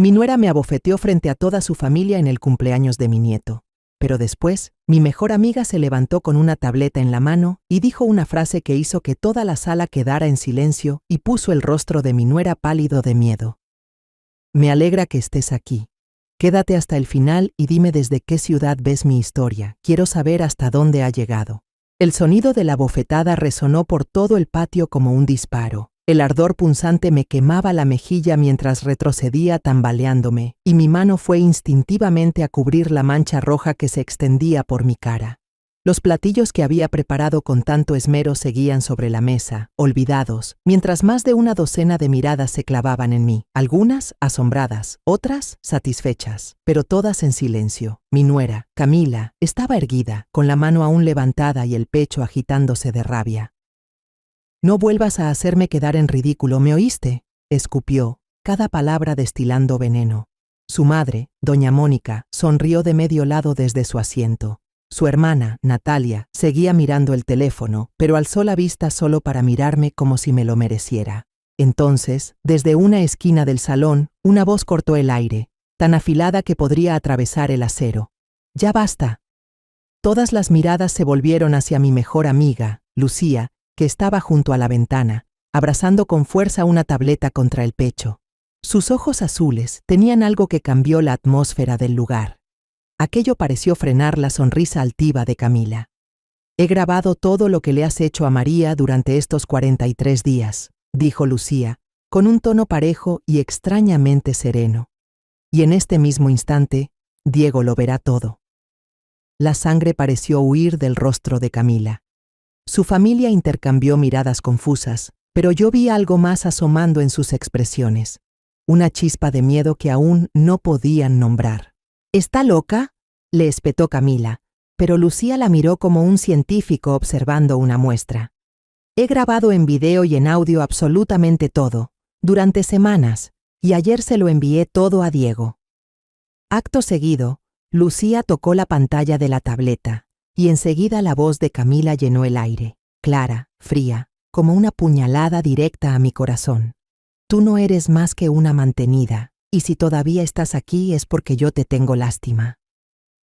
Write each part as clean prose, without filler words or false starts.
Mi nuera me abofeteó frente a toda su familia en el cumpleaños de mi nieto. Pero después, mi mejor amiga se levantó con una tableta en la mano y dijo una frase que hizo que toda la sala quedara en silencio y puso el rostro de mi nuera pálido de miedo. Me alegra que estés aquí. Quédate hasta el final y dime desde qué ciudad ves mi historia. Quiero saber hasta dónde ha llegado. El sonido de la bofetada resonó por todo el patio como un disparo. El ardor punzante me quemaba la mejilla mientras retrocedía tambaleándome, y mi mano fue instintivamente a cubrir la mancha roja que se extendía por mi cara. Los platillos que había preparado con tanto esmero seguían sobre la mesa, olvidados, mientras más de una docena de miradas se clavaban en mí, algunas asombradas, otras satisfechas, pero todas en silencio. Mi nuera, Camila, estaba erguida, con la mano aún levantada y el pecho agitándose de rabia. «No vuelvas a hacerme quedar en ridículo, ¿me oíste?», escupió, cada palabra destilando veneno. Su madre, doña Mónica, sonrió de medio lado desde su asiento. Su hermana, Natalia, seguía mirando el teléfono, pero alzó la vista solo para mirarme como si me lo mereciera. Entonces, desde una esquina del salón, una voz cortó el aire, tan afilada que podría atravesar el acero. «¡Ya basta!». Todas las miradas se volvieron hacia mi mejor amiga, Lucía, que estaba junto a la ventana, abrazando con fuerza una tableta contra el pecho. Sus ojos azules tenían algo que cambió la atmósfera del lugar. Aquello pareció frenar la sonrisa altiva de Camila. «He grabado todo lo que le has hecho a María durante estos 43 días», dijo Lucía, con un tono parejo y extrañamente sereno. «Y en este mismo instante, Diego lo verá todo». La sangre pareció huir del rostro de Camila. Su familia intercambió miradas confusas, pero yo vi algo más asomando en sus expresiones, una chispa de miedo que aún no podían nombrar. «¿Está loca?», le espetó Camila, pero Lucía la miró como un científico observando una muestra. «He grabado en video y en audio absolutamente todo, durante semanas, y ayer se lo envié todo a Diego». Acto seguido, Lucía tocó la pantalla de la tableta, y enseguida la voz de Camila llenó el aire, clara, fría, como una puñalada directa a mi corazón. «Tú no eres más que una mantenida, y si todavía estás aquí es porque yo te tengo lástima».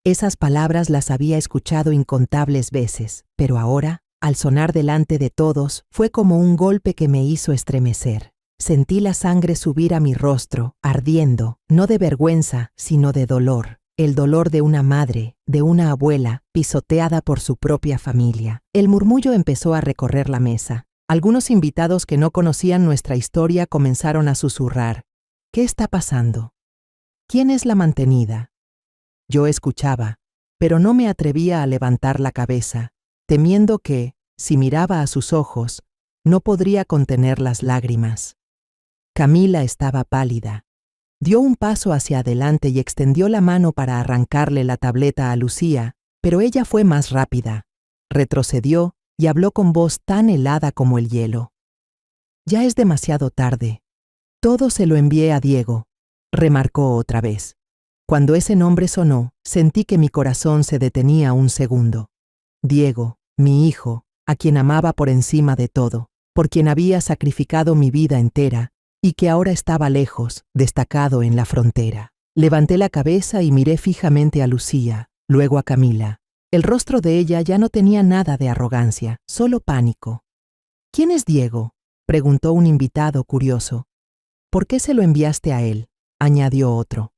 Esas palabras las había escuchado incontables veces, pero ahora, al sonar delante de todos, fue como un golpe que me hizo estremecer. Sentí la sangre subir a mi rostro, ardiendo, no de vergüenza, sino de dolor. El dolor de una madre, de una abuela, pisoteada por su propia familia. El murmullo empezó a recorrer la mesa. Algunos invitados que no conocían nuestra historia comenzaron a susurrar. «¿Qué está pasando? ¿Quién es la mantenida?». Yo escuchaba, pero no me atrevía a levantar la cabeza, temiendo que, si miraba a sus ojos, no podría contener las lágrimas. Camila estaba pálida. Dio un paso hacia adelante y extendió la mano para arrancarle la tableta a Lucía, pero ella fue más rápida. Retrocedió y habló con voz tan helada como el hielo. «Ya es demasiado tarde. Todo se lo envié a Diego», remarcó otra vez. Cuando ese nombre sonó, sentí que mi corazón se detenía un segundo. Diego, mi hijo, a quien amaba por encima de todo, por quien había sacrificado mi vida entera, y que ahora estaba lejos, destacado en la frontera. Levanté la cabeza y miré fijamente a Lucía, luego a Camila. El rostro de ella ya no tenía nada de arrogancia, solo pánico. «¿Quién es Diego?», preguntó un invitado curioso. «¿Por qué se lo enviaste a él?», añadió otro.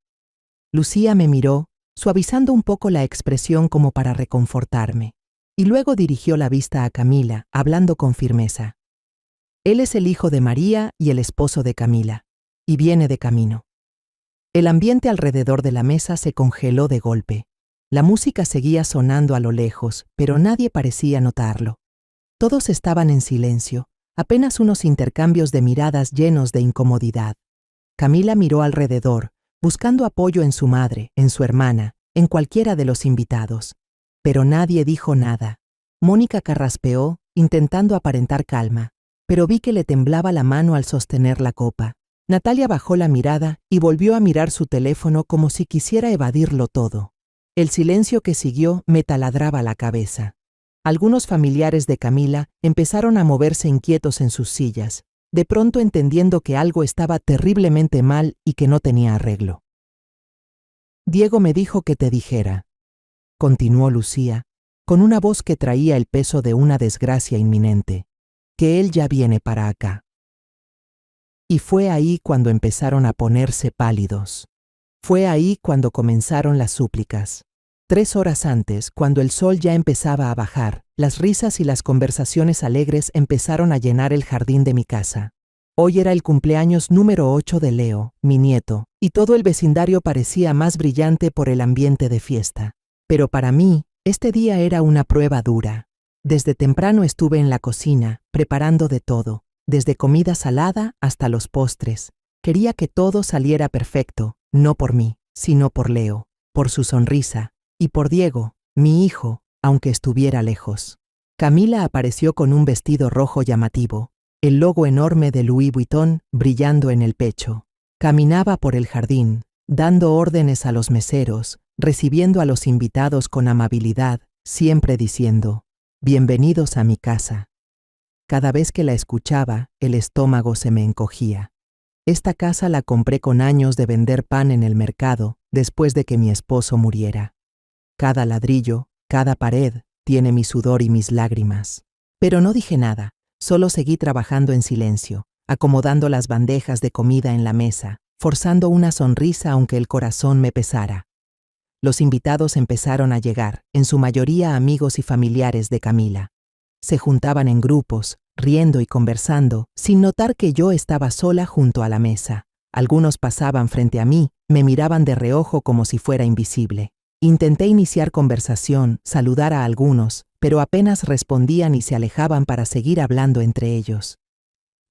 Lucía me miró, suavizando un poco la expresión como para reconfortarme, y luego dirigió la vista a Camila, hablando con firmeza. «Él es el hijo de María y el esposo de Camila, y viene de camino». El ambiente alrededor de la mesa se congeló de golpe. La música seguía sonando a lo lejos, pero nadie parecía notarlo. Todos estaban en silencio, apenas unos intercambios de miradas llenos de incomodidad. Camila miró alrededor, buscando apoyo en su madre, en su hermana, en cualquiera de los invitados. Pero nadie dijo nada. Mónica carraspeó, intentando aparentar calma, pero vi que le temblaba la mano al sostener la copa. Natalia bajó la mirada y volvió a mirar su teléfono como si quisiera evadirlo todo. El silencio que siguió me taladraba la cabeza. Algunos familiares de Camila empezaron a moverse inquietos en sus sillas, de pronto entendiendo que algo estaba terriblemente mal y que no tenía arreglo. Diego me dijo que te dijera, continuó Lucía, con una voz que traía el peso de una desgracia inminente, que él ya viene para acá. Y fue ahí cuando empezaron a ponerse pálidos. Fue ahí cuando comenzaron las súplicas. 3 horas antes, cuando el sol ya empezaba a bajar, las risas y las conversaciones alegres empezaron a llenar el jardín de mi casa. Hoy era el cumpleaños número 8 de Leo, mi nieto, y todo el vecindario parecía más brillante por el ambiente de fiesta. Pero para mí, este día era una prueba dura. Desde temprano estuve en la cocina, preparando de todo, desde comida salada hasta los postres. Quería que todo saliera perfecto, no por mí, sino por Leo, por su sonrisa, y por Diego, mi hijo, aunque estuviera lejos. Camila apareció con un vestido rojo llamativo, el logo enorme de Louis Vuitton brillando en el pecho. Caminaba por el jardín, dando órdenes a los meseros, recibiendo a los invitados con amabilidad, siempre diciendo, «Bienvenidos a mi casa». Cada vez que la escuchaba, el estómago se me encogía. Esta casa la compré con años de vender pan en el mercado, después de que mi esposo muriera. Cada ladrillo, cada pared, tiene mi sudor y mis lágrimas. Pero no dije nada, solo seguí trabajando en silencio, acomodando las bandejas de comida en la mesa, forzando una sonrisa aunque el corazón me pesara. Los invitados empezaron a llegar, en su mayoría amigos y familiares de Camila. Se juntaban en grupos, riendo y conversando, sin notar que yo estaba sola junto a la mesa. Algunos pasaban frente a mí, me miraban de reojo como si fuera invisible. Intenté iniciar conversación, saludar a algunos, pero apenas respondían y se alejaban para seguir hablando entre ellos.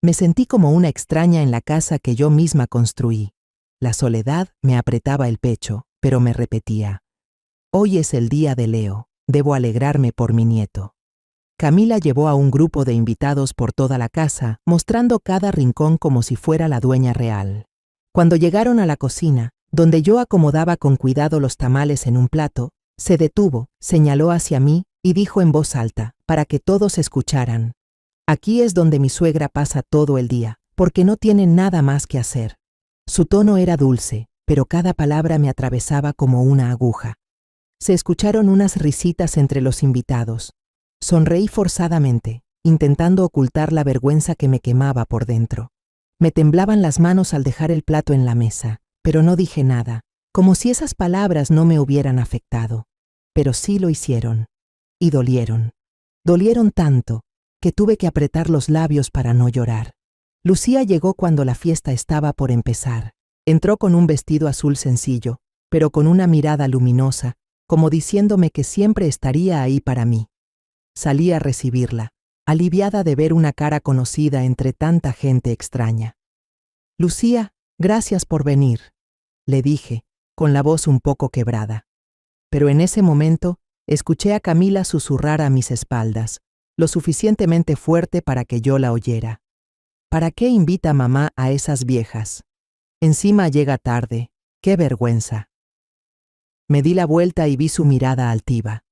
Me sentí como una extraña en la casa que yo misma construí. La soledad me apretaba el pecho, pero me repetía, «Hoy es el día de Leo, debo alegrarme por mi nieto». Camila llevó a un grupo de invitados por toda la casa, mostrando cada rincón como si fuera la dueña real. Cuando llegaron a la cocina, donde yo acomodaba con cuidado los tamales en un plato, se detuvo, señaló hacia mí y dijo en voz alta, para que todos escucharan, «Aquí es donde mi suegra pasa todo el día, porque no tiene nada más que hacer». Su tono era dulce, pero cada palabra me atravesaba como una aguja. Se escucharon unas risitas entre los invitados. Sonreí forzadamente, intentando ocultar la vergüenza que me quemaba por dentro. Me temblaban las manos al dejar el plato en la mesa, pero no dije nada, como si esas palabras no me hubieran afectado. Pero sí lo hicieron. Y dolieron. Dolieron tanto, que tuve que apretar los labios para no llorar. Lucía llegó cuando la fiesta estaba por empezar. Entró con un vestido azul sencillo, pero con una mirada luminosa, como diciéndome que siempre estaría ahí para mí. Salí a recibirla, aliviada de ver una cara conocida entre tanta gente extraña. «Lucía, gracias por venir», le dije, con la voz un poco quebrada. Pero en ese momento, escuché a Camila susurrar a mis espaldas, lo suficientemente fuerte para que yo la oyera. «¿Para qué invita mamá a esas viejas? Encima llega tarde, qué vergüenza». Me di la vuelta y vi su mirada altiva.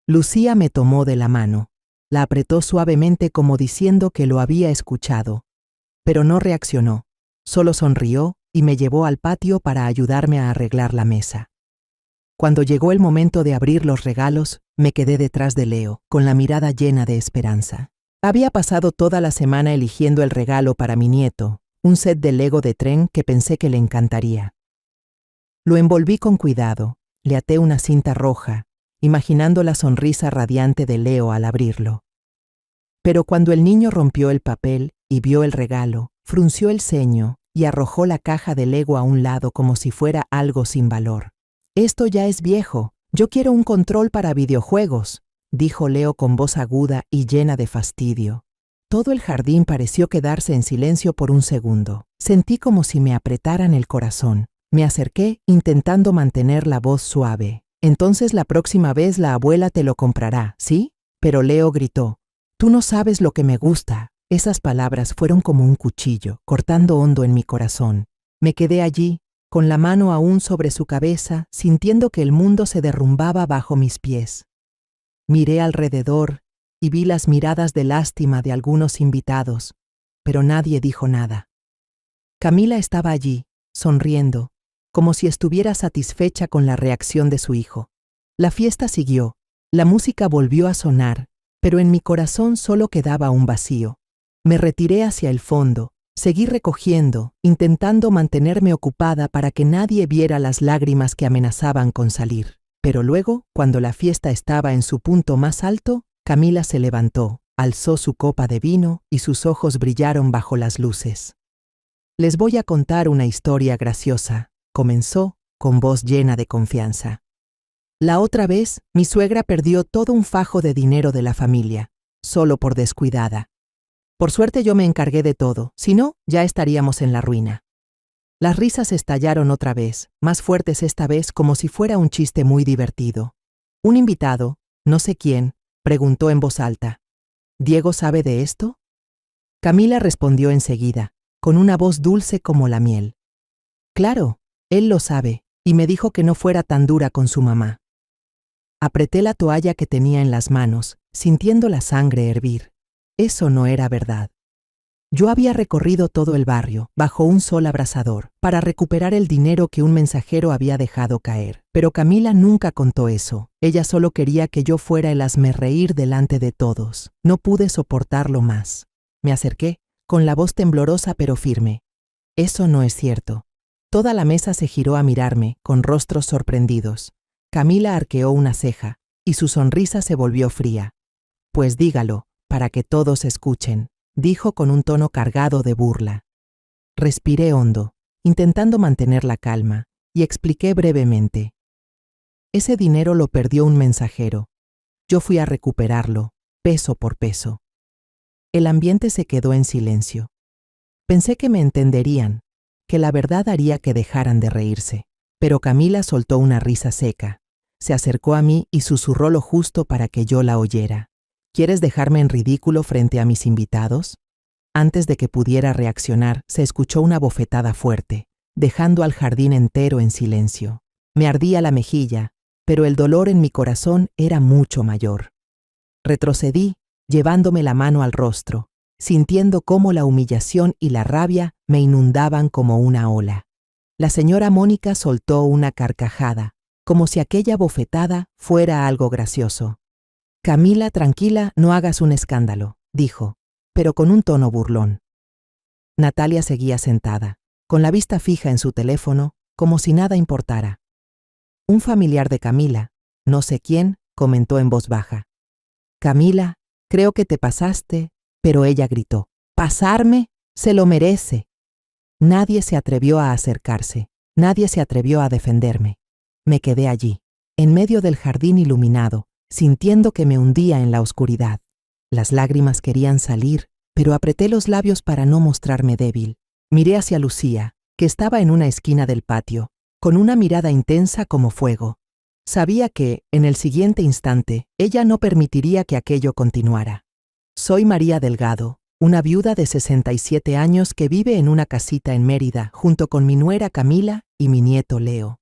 Lucía me tomó de la mano, la apretó suavemente como diciendo que lo había escuchado, pero no reaccionó, solo sonrió y me llevó al patio para ayudarme a arreglar la mesa. Cuando llegó el momento de abrir los regalos, me quedé detrás de Leo, con la mirada llena de esperanza. Había pasado toda la semana eligiendo el regalo para mi nieto, un set de Lego de tren que pensé que le encantaría. Lo envolví con cuidado, le até una cinta roja, imaginando la sonrisa radiante de Leo al abrirlo. Pero cuando el niño rompió el papel y vio el regalo, frunció el ceño y arrojó la caja de Lego a un lado como si fuera algo sin valor. «Esto ya es viejo, yo quiero un control para videojuegos», dijo Leo con voz aguda y llena de fastidio. Todo el jardín pareció quedarse en silencio por un segundo. Sentí como si me apretaran el corazón. Me acerqué, intentando mantener la voz suave. «Entonces la próxima vez la abuela te lo comprará, ¿sí?» Pero Leo gritó, «Tú no sabes lo que me gusta». Esas palabras fueron como un cuchillo, cortando hondo en mi corazón. Me quedé allí, con la mano aún sobre su cabeza, sintiendo que el mundo se derrumbaba bajo mis pies. Miré alrededor y vi las miradas de lástima de algunos invitados, pero nadie dijo nada. Camila estaba allí, sonriendo, como si estuviera satisfecha con la reacción de su hijo. La fiesta siguió, la música volvió a sonar, pero en mi corazón solo quedaba un vacío. Me retiré hacia el fondo, seguí recogiendo, intentando mantenerme ocupada para que nadie viera las lágrimas que amenazaban con salir. Pero luego, cuando la fiesta estaba en su punto más alto, Camila se levantó, alzó su copa de vino y sus ojos brillaron bajo las luces. Les voy a contar una historia graciosa, comenzó, con voz llena de confianza. La otra vez, mi suegra perdió todo un fajo de dinero de la familia, solo por descuidada. Por suerte yo me encargué de todo, si no, ya estaríamos en la ruina. Las risas estallaron otra vez, más fuertes esta vez como si fuera un chiste muy divertido. Un invitado, no sé quién, preguntó en voz alta: ¿Diego sabe de esto? Camila respondió enseguida, con una voz dulce como la miel. Claro, él lo sabe, y me dijo que no fuera tan dura con su mamá. Apreté la toalla que tenía en las manos, sintiendo la sangre hervir. Eso no era verdad. Yo había recorrido todo el barrio, bajo un sol abrasador, para recuperar el dinero que un mensajero había dejado caer. Pero Camila nunca contó eso. Ella solo quería que yo fuera el hazmerreír delante de todos. No pude soportarlo más. Me acerqué, con la voz temblorosa pero firme. Eso no es cierto. Toda la mesa se giró a mirarme, con rostros sorprendidos. Camila arqueó una ceja, y su sonrisa se volvió fría. Pues dígalo, para que todos escuchen, dijo con un tono cargado de burla. Respiré hondo, intentando mantener la calma, y expliqué brevemente. Ese dinero lo perdió un mensajero. Yo fui a recuperarlo, peso por peso. El ambiente se quedó en silencio. Pensé que me entenderían, que la verdad haría que dejaran de reírse, pero Camila soltó una risa seca. Se acercó a mí y susurró lo justo para que yo la oyera. ¿Quieres dejarme en ridículo frente a mis invitados? Antes de que pudiera reaccionar, se escuchó una bofetada fuerte, dejando al jardín entero en silencio. Me ardía la mejilla, pero el dolor en mi corazón era mucho mayor. Retrocedí, llevándome la mano al rostro, sintiendo cómo la humillación y la rabia me inundaban como una ola. La señora Mónica soltó una carcajada, como si aquella bofetada fuera algo gracioso. Camila, tranquila, no hagas un escándalo, dijo, pero con un tono burlón. Natalia seguía sentada, con la vista fija en su teléfono, como si nada importara. Un familiar de Camila, no sé quién, comentó en voz baja. Camila, creo que te pasaste, pero ella gritó. ¿Pasarme? Se lo merece. Nadie se atrevió a acercarse, nadie se atrevió a defenderme. Me quedé allí, en medio del jardín iluminado, sintiendo que me hundía en la oscuridad. Las lágrimas querían salir, pero apreté los labios para no mostrarme débil. Miré hacia Lucía, que estaba en una esquina del patio, con una mirada intensa como fuego. Sabía que, en el siguiente instante, ella no permitiría que aquello continuara. Soy María Delgado, una viuda de 67 años que vive en una casita en Mérida junto con mi nuera Camila y mi nieto Leo.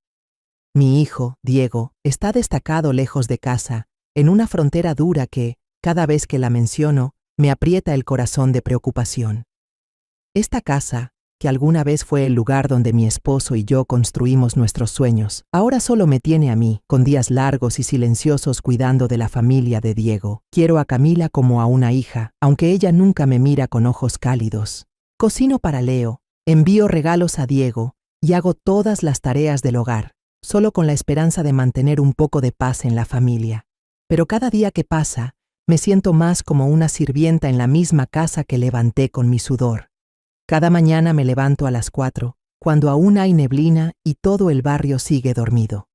Mi hijo, Diego, está destacado lejos de casa, en una frontera dura que, cada vez que la menciono, me aprieta el corazón de preocupación. Esta casa, que alguna vez fue el lugar donde mi esposo y yo construimos nuestros sueños, ahora solo me tiene a mí, con días largos y silenciosos cuidando de la familia de Diego. Quiero a Camila como a una hija, aunque ella nunca me mira con ojos cálidos. Cocino para Leo, envío regalos a Diego y hago todas las tareas del hogar, solo con la esperanza de mantener un poco de paz en la familia. Pero cada día que pasa, me siento más como una sirvienta en la misma casa que levanté con mi sudor. Cada mañana me levanto a las 4, cuando aún hay neblina y todo el barrio sigue dormido.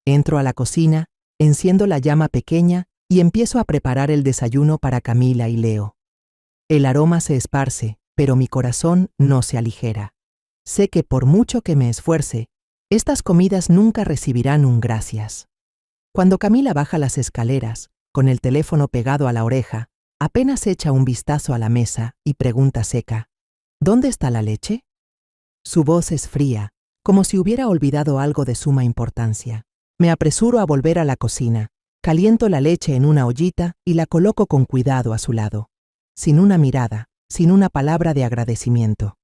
Entro a la cocina, enciendo la llama pequeña y empiezo a preparar el desayuno para Camila y Leo. El aroma se esparce, pero mi corazón no se aligera. Sé que por mucho que me esfuerce, estas comidas nunca recibirán un gracias. Cuando Camila baja las escaleras, con el teléfono pegado a la oreja, apenas echa un vistazo a la mesa y pregunta seca: ¿Dónde está la leche? Su voz es fría, como si hubiera olvidado algo de suma importancia. Me apresuro a volver a la cocina, caliento la leche en una ollita y la coloco con cuidado a su lado. Sin una mirada, sin una palabra de agradecimiento.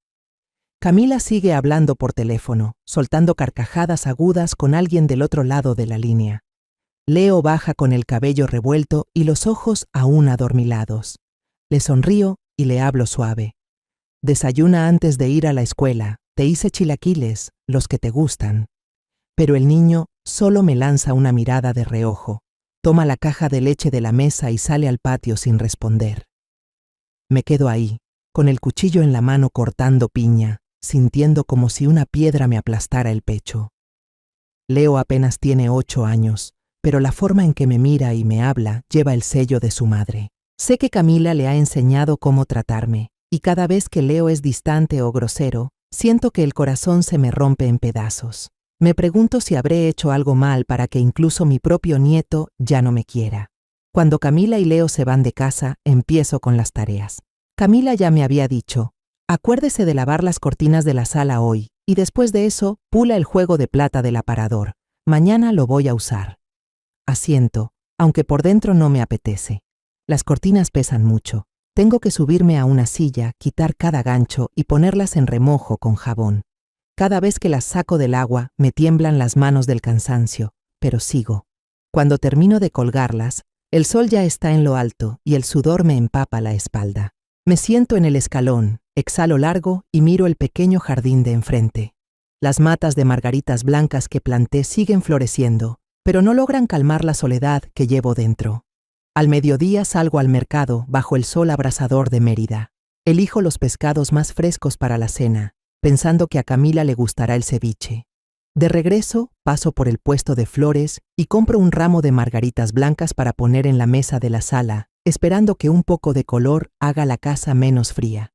Camila sigue hablando por teléfono, soltando carcajadas agudas con alguien del otro lado de la línea. Leo baja con el cabello revuelto y los ojos aún adormilados. Le sonrío y le hablo suave. Desayuna antes de ir a la escuela, te hice chilaquiles, los que te gustan. Pero el niño solo me lanza una mirada de reojo, toma la caja de leche de la mesa y sale al patio sin responder. Me quedo ahí, con el cuchillo en la mano cortando piña, sintiendo como si una piedra me aplastara el pecho. Leo apenas tiene 8 años, pero la forma en que me mira y me habla lleva el sello de su madre. Sé que Camila le ha enseñado cómo tratarme, y cada vez que Leo es distante o grosero, siento que el corazón se me rompe en pedazos. Me pregunto si habré hecho algo mal para que incluso mi propio nieto ya no me quiera. Cuando Camila y Leo se van de casa, empiezo con las tareas. Camila ya me había dicho, acuérdese de lavar las cortinas de la sala hoy, y después de eso, pula el juego de plata del aparador. Mañana lo voy a usar. Asiento, aunque por dentro no me apetece. Las cortinas pesan mucho. Tengo que subirme a una silla, quitar cada gancho y ponerlas en remojo con jabón. Cada vez que las saco del agua, me tiemblan las manos del cansancio, pero sigo. Cuando termino de colgarlas, el sol ya está en lo alto y el sudor me empapa la espalda. Me siento en el escalón, exhalo largo y miro el pequeño jardín de enfrente. Las matas de margaritas blancas que planté siguen floreciendo, pero no logran calmar la soledad que llevo dentro. Al mediodía salgo al mercado bajo el sol abrasador de Mérida. Elijo los pescados más frescos para la cena, pensando que a Camila le gustará el ceviche. De regreso, paso por el puesto de flores y compro un ramo de margaritas blancas para poner en la mesa de la sala, esperando que un poco de color haga la casa menos fría.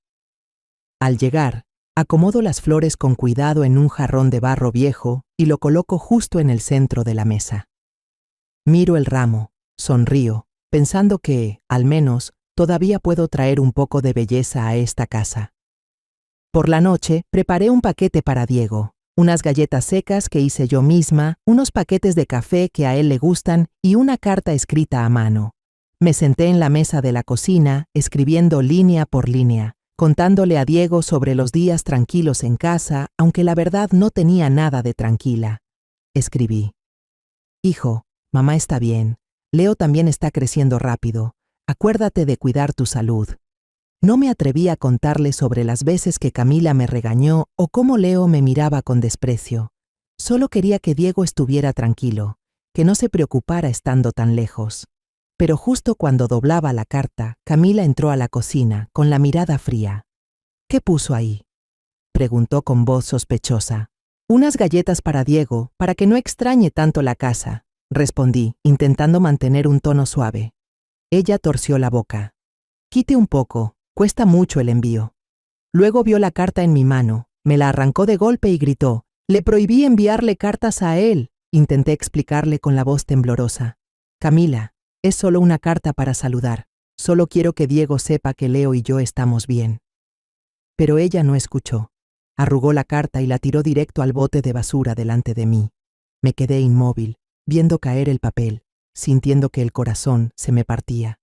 Al llegar, acomodo las flores con cuidado en un jarrón de barro viejo y lo coloco justo en el centro de la mesa. Miro el ramo, sonrío, pensando que, al menos, todavía puedo traer un poco de belleza a esta casa. Por la noche, preparé un paquete para Diego, unas galletas secas que hice yo misma, unos paquetes de café que a él le gustan y una carta escrita a mano. Me senté en la mesa de la cocina, escribiendo línea por línea, contándole a Diego sobre los días tranquilos en casa, aunque la verdad no tenía nada de tranquila. Escribí: hijo, mamá está bien. Leo también está creciendo rápido. Acuérdate de cuidar tu salud. No me atreví a contarle sobre las veces que Camila me regañó o cómo Leo me miraba con desprecio. Solo quería que Diego estuviera tranquilo, que no se preocupara estando tan lejos. Pero justo cuando doblaba la carta, Camila entró a la cocina con la mirada fría. ¿Qué puso ahí?, preguntó con voz sospechosa. Unas galletas para Diego, para que no extrañe tanto la casa, respondí, intentando mantener un tono suave. Ella torció la boca. Quite un poco, cuesta mucho el envío. Luego vio la carta en mi mano, me la arrancó de golpe y gritó: le prohibí enviarle cartas a él. Intenté explicarle con la voz temblorosa. Camila, es solo una carta para saludar. Solo quiero que Diego sepa que Leo y yo estamos bien. Pero ella no escuchó. Arrugó la carta y la tiró directo al bote de basura delante de mí. Me quedé inmóvil, viendo caer el papel, sintiendo que el corazón se me partía.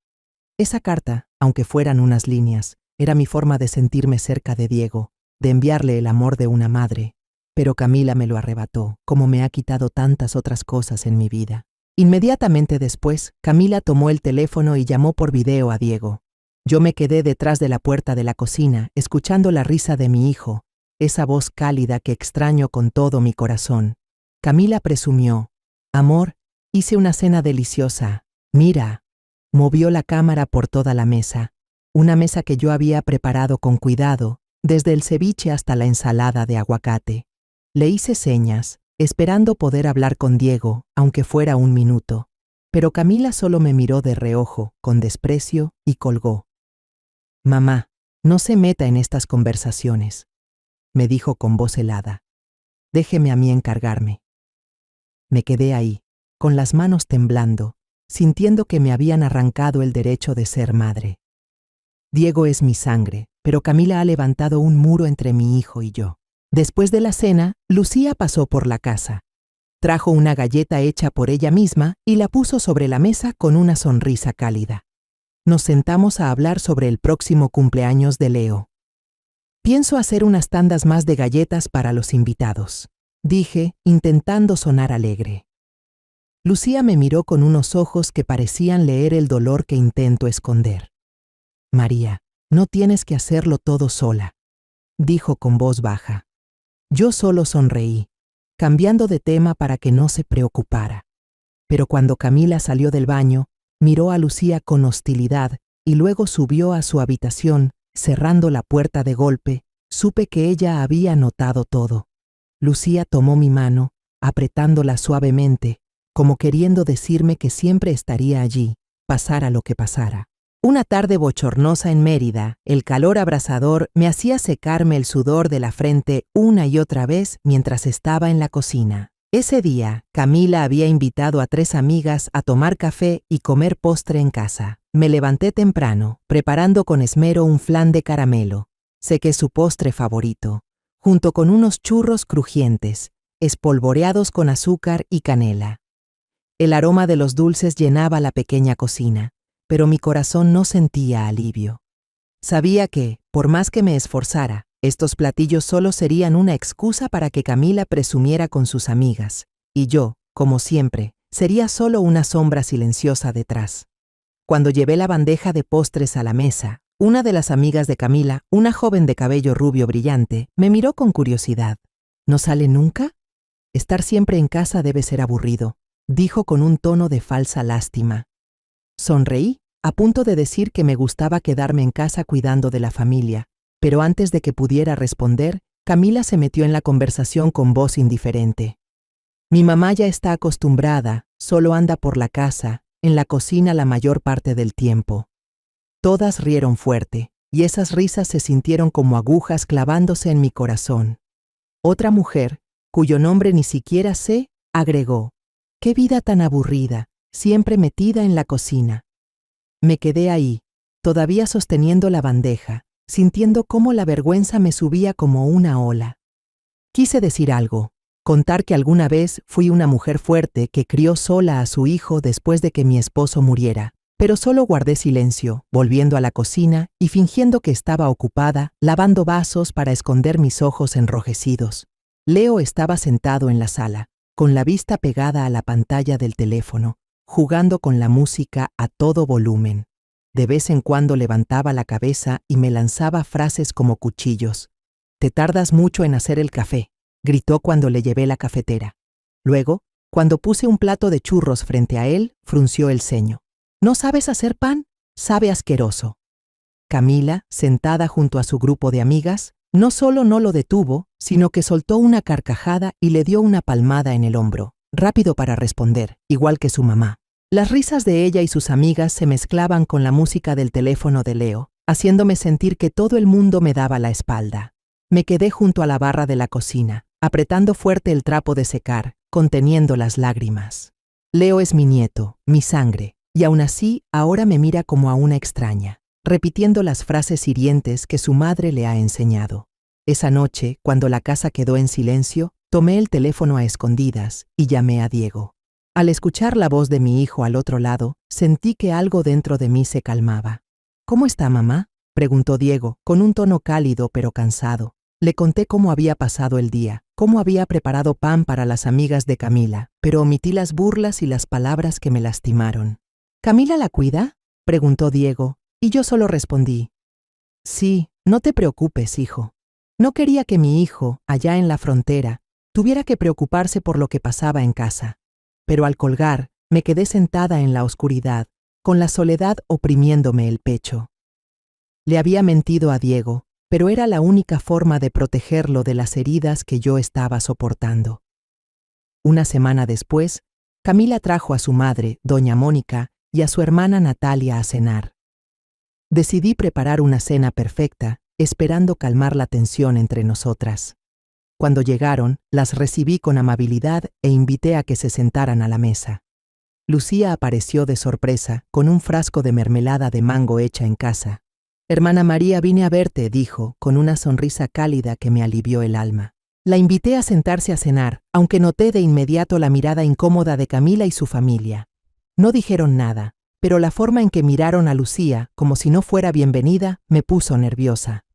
Esa carta, aunque fueran unas líneas, era mi forma de sentirme cerca de Diego, de enviarle el amor de una madre. Pero Camila me lo arrebató, como me ha quitado tantas otras cosas en mi vida. Inmediatamente después, Camila tomó el teléfono y llamó por video a Diego. Yo me quedé detrás de la puerta de la cocina, escuchando la risa de mi hijo, esa voz cálida que extraño con todo mi corazón. Camila presumió: amor, hice una cena deliciosa. Mira. Movió la cámara por toda la mesa, una mesa que yo había preparado con cuidado, desde el ceviche hasta la ensalada de aguacate. Le hice señas, esperando poder hablar con Diego, aunque fuera un minuto, pero Camila solo me miró de reojo, con desprecio, y colgó. Mamá, no se meta en estas conversaciones, me dijo con voz helada. Déjeme a mí encargarme. Me quedé ahí, con las manos temblando, sintiendo que me habían arrancado el derecho de ser madre. Diego es mi sangre, pero Camila ha levantado un muro entre mi hijo y yo. Después de la cena, Lucía pasó por la casa. Trajo una galleta hecha por ella misma y la puso sobre la mesa con una sonrisa cálida. Nos sentamos a hablar sobre el próximo cumpleaños de Leo. Pienso hacer unas tandas más de galletas para los invitados, dije, intentando sonar alegre. Lucía me miró con unos ojos que parecían leer el dolor que intento esconder. María, no tienes que hacerlo todo sola, dijo con voz baja. Yo solo sonreí, cambiando de tema para que no se preocupara. Pero cuando Camila salió del baño, miró a Lucía con hostilidad y luego subió a su habitación, cerrando la puerta de golpe. Supe que ella había notado todo. Lucía tomó mi mano, apretándola suavemente, como queriendo decirme que siempre estaría allí, pasara lo que pasara. Una tarde bochornosa en Mérida, el calor abrasador me hacía secarme el sudor de la frente una y otra vez mientras estaba en la cocina. Ese día, Camila había invitado a 3 amigas a tomar café y comer postre en casa. Me levanté temprano, preparando con esmero un flan de caramelo. Sequé su postre favorito, junto con unos churros crujientes, espolvoreados con azúcar y canela. El aroma de los dulces llenaba la pequeña cocina, pero mi corazón no sentía alivio. Sabía que, por más que me esforzara, estos platillos solo serían una excusa para que Camila presumiera con sus amigas, y yo, como siempre, sería solo una sombra silenciosa detrás. Cuando llevé la bandeja de postres a la mesa, una de las amigas de Camila, una joven de cabello rubio brillante, me miró con curiosidad. ¿No sale nunca? Estar siempre en casa debe ser aburrido, dijo con un tono de falsa lástima. Sonreí, a punto de decir que me gustaba quedarme en casa cuidando de la familia, pero antes de que pudiera responder, Camila se metió en la conversación con voz indiferente. Mi mamá ya está acostumbrada, solo anda por la casa, en la cocina la mayor parte del tiempo. Todas rieron fuerte, y esas risas se sintieron como agujas clavándose en mi corazón. Otra mujer, cuyo nombre ni siquiera sé, agregó: «¡Qué vida tan aburrida, siempre metida en la cocina!». Me quedé ahí, todavía sosteniendo la bandeja, sintiendo cómo la vergüenza me subía como una ola. Quise decir algo, contar que alguna vez fui una mujer fuerte que crió sola a su hijo después de que mi esposo muriera, pero solo guardé silencio, volviendo a la cocina y fingiendo que estaba ocupada, lavando vasos para esconder mis ojos enrojecidos. Leo estaba sentado en la sala, con la vista pegada a la pantalla del teléfono, jugando con la música a todo volumen. De vez en cuando levantaba la cabeza y me lanzaba frases como cuchillos. «Te tardas mucho en hacer el café», gritó cuando le llevé la cafetera. Luego, cuando puse un plato de churros frente a él, frunció el ceño. «¿No sabes hacer pan? Sabe asqueroso». Camila, sentada junto a su grupo de amigas, no solo no lo detuvo, sino que soltó una carcajada y le dio una palmada en el hombro, rápido para responder, igual que su mamá. Las risas de ella y sus amigas se mezclaban con la música del teléfono de Leo, haciéndome sentir que todo el mundo me daba la espalda. Me quedé junto a la barra de la cocina, apretando fuerte el trapo de secar, conteniendo las lágrimas. Leo es mi nieto, mi sangre, y aún así ahora me mira como a una extraña, repitiendo las frases hirientes que su madre le ha enseñado. Esa noche, cuando la casa quedó en silencio, tomé el teléfono a escondidas y llamé a Diego. Al escuchar la voz de mi hijo al otro lado, sentí que algo dentro de mí se calmaba. «¿Cómo está, mamá?», preguntó Diego, con un tono cálido pero cansado. Le conté cómo había pasado el día, cómo había preparado pan para las amigas de Camila, pero omití las burlas y las palabras que me lastimaron. «¿Camila la cuida?», preguntó Diego, y yo solo respondí: «Sí, no te preocupes, hijo». No quería que mi hijo, allá en la frontera, tuviera que preocuparse por lo que pasaba en casa. Pero al colgar, me quedé sentada en la oscuridad, con la soledad oprimiéndome el pecho. Le había mentido a Diego, pero era la única forma de protegerlo de las heridas que yo estaba soportando. Una semana después, Camila trajo a su madre, doña Mónica, y a su hermana Natalia a cenar. Decidí preparar una cena perfecta, esperando calmar la tensión entre nosotras. Cuando llegaron, las recibí con amabilidad e invité a que se sentaran a la mesa. Lucía apareció de sorpresa, con un frasco de mermelada de mango hecha en casa. «Hermana María, vine a verte», dijo, con una sonrisa cálida que me alivió el alma. La invité a sentarse a cenar, aunque noté de inmediato la mirada incómoda de Camila y su familia. No dijeron nada, pero la forma en que miraron a Lucía, como si no fuera bienvenida, me puso nerviosa.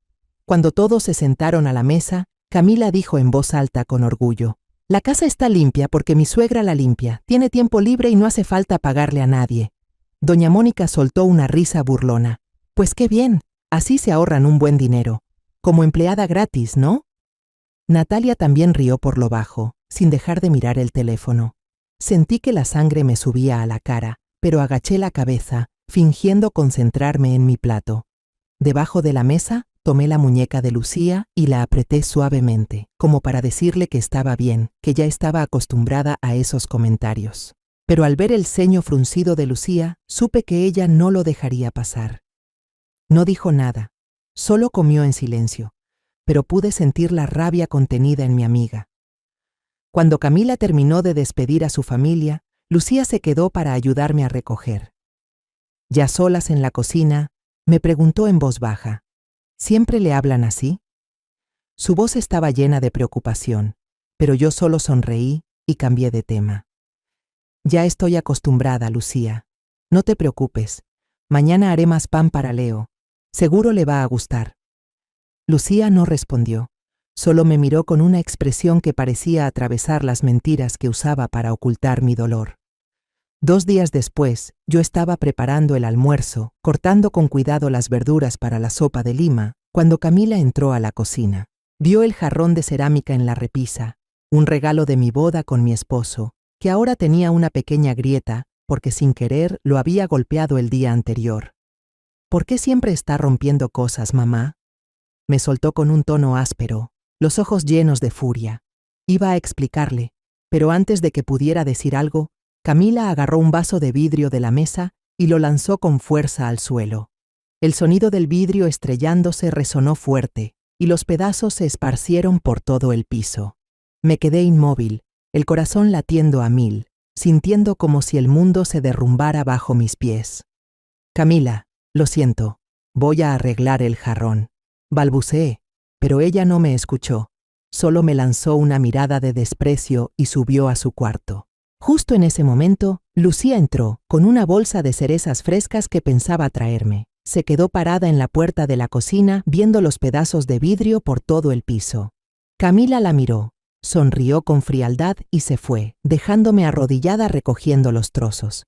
Cuando todos se sentaron a la mesa, Camila dijo en voz alta con orgullo: «La casa está limpia porque mi suegra la limpia, tiene tiempo libre y no hace falta pagarle a nadie». Doña Mónica soltó una risa burlona. «Pues qué bien, así se ahorran un buen dinero. Como empleada gratis, ¿no?». Natalia también rió por lo bajo, sin dejar de mirar el teléfono. Sentí que la sangre me subía a la cara, pero agaché la cabeza, fingiendo concentrarme en mi plato. Debajo de la mesa, tomé la muñeca de Lucía y la apreté suavemente, como para decirle que estaba bien, que ya estaba acostumbrada a esos comentarios. Pero al ver el ceño fruncido de Lucía, supe que ella no lo dejaría pasar. No dijo nada, solo comió en silencio, pero pude sentir la rabia contenida en mi amiga. Cuando Camila terminó de despedir a su familia, Lucía se quedó para ayudarme a recoger. Ya solas en la cocina, me preguntó en voz baja: ¿siempre le hablan así? Su voz estaba llena de preocupación, pero yo solo sonreí y cambié de tema. Ya estoy acostumbrada, Lucía. No te preocupes. Mañana haré más pan para Leo. Seguro le va a gustar. Lucía no respondió. Solo me miró con una expresión que parecía atravesar las mentiras que usaba para ocultar mi dolor. 2 días después, yo estaba preparando el almuerzo, cortando con cuidado las verduras para la sopa de lima, cuando Camila entró a la cocina. Vio el jarrón de cerámica en la repisa, un regalo de mi boda con mi esposo, que ahora tenía una pequeña grieta, porque sin querer lo había golpeado el día anterior. «¿Por qué siempre está rompiendo cosas, mamá?», me soltó con un tono áspero, los ojos llenos de furia. Iba a explicarle, pero antes de que pudiera decir algo, Camila agarró un vaso de vidrio de la mesa y lo lanzó con fuerza al suelo. El sonido del vidrio estrellándose resonó fuerte, y los pedazos se esparcieron por todo el piso. Me quedé inmóvil, el corazón latiendo a 1000, sintiendo como si el mundo se derrumbara bajo mis pies. «Camila, lo siento, voy a arreglar el jarrón», balbuceé, pero ella no me escuchó, solo me lanzó una mirada de desprecio y subió a su cuarto. Justo en ese momento, Lucía entró, con una bolsa de cerezas frescas que pensaba traerme. Se quedó parada en la puerta de la cocina, viendo los pedazos de vidrio por todo el piso. Camila la miró, sonrió con frialdad y se fue, dejándome arrodillada recogiendo los trozos.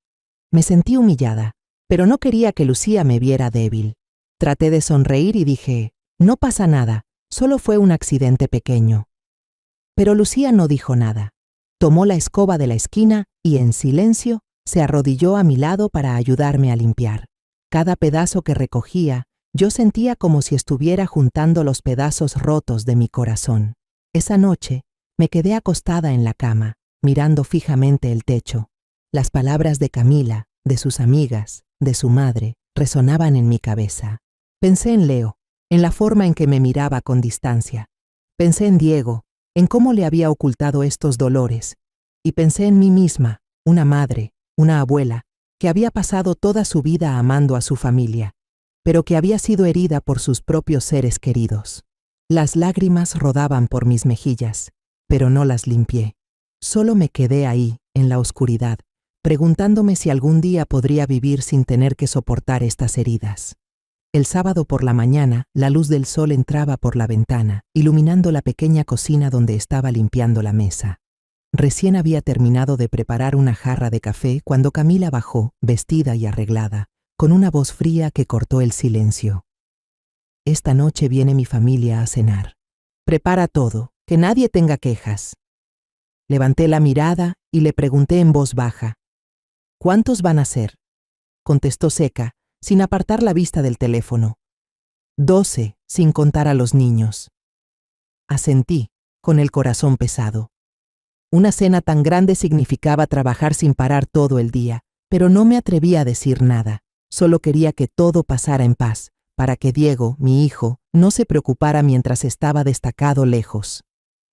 Me sentí humillada, pero no quería que Lucía me viera débil. Traté de sonreír y dije: «No pasa nada, solo fue un accidente pequeño». Pero Lucía no dijo nada. Tomó la escoba de la esquina y, en silencio, se arrodilló a mi lado para ayudarme a limpiar. Cada pedazo que recogía, yo sentía como si estuviera juntando los pedazos rotos de mi corazón. Esa noche, me quedé acostada en la cama, mirando fijamente el techo. Las palabras de Camila, de sus amigas, de su madre, resonaban en mi cabeza. Pensé en Leo, en la forma en que me miraba con distancia. Pensé en Diego, en cómo le había ocultado estos dolores, y pensé en mí misma, una madre, una abuela, que había pasado toda su vida amando a su familia, pero que había sido herida por sus propios seres queridos. Las lágrimas rodaban por mis mejillas, pero no las limpié. Solo me quedé ahí, en la oscuridad, preguntándome si algún día podría vivir sin tener que soportar estas heridas. El sábado por la mañana, la luz del sol entraba por la ventana, iluminando la pequeña cocina donde estaba limpiando la mesa. Recién había terminado de preparar una jarra de café cuando Camila bajó, vestida y arreglada, con una voz fría que cortó el silencio. «Esta noche viene mi familia a cenar. Prepara todo, que nadie tenga quejas». Levanté la mirada y le pregunté en voz baja: «¿Cuántos van a ser?». Contestó seca, sin apartar la vista del teléfono: 12, sin contar a los niños. Asentí, con el corazón pesado. Una cena tan grande significaba trabajar sin parar todo el día, pero no me atreví a decir nada. Solo quería que todo pasara en paz, para que Diego, mi hijo, no se preocupara mientras estaba destacado lejos.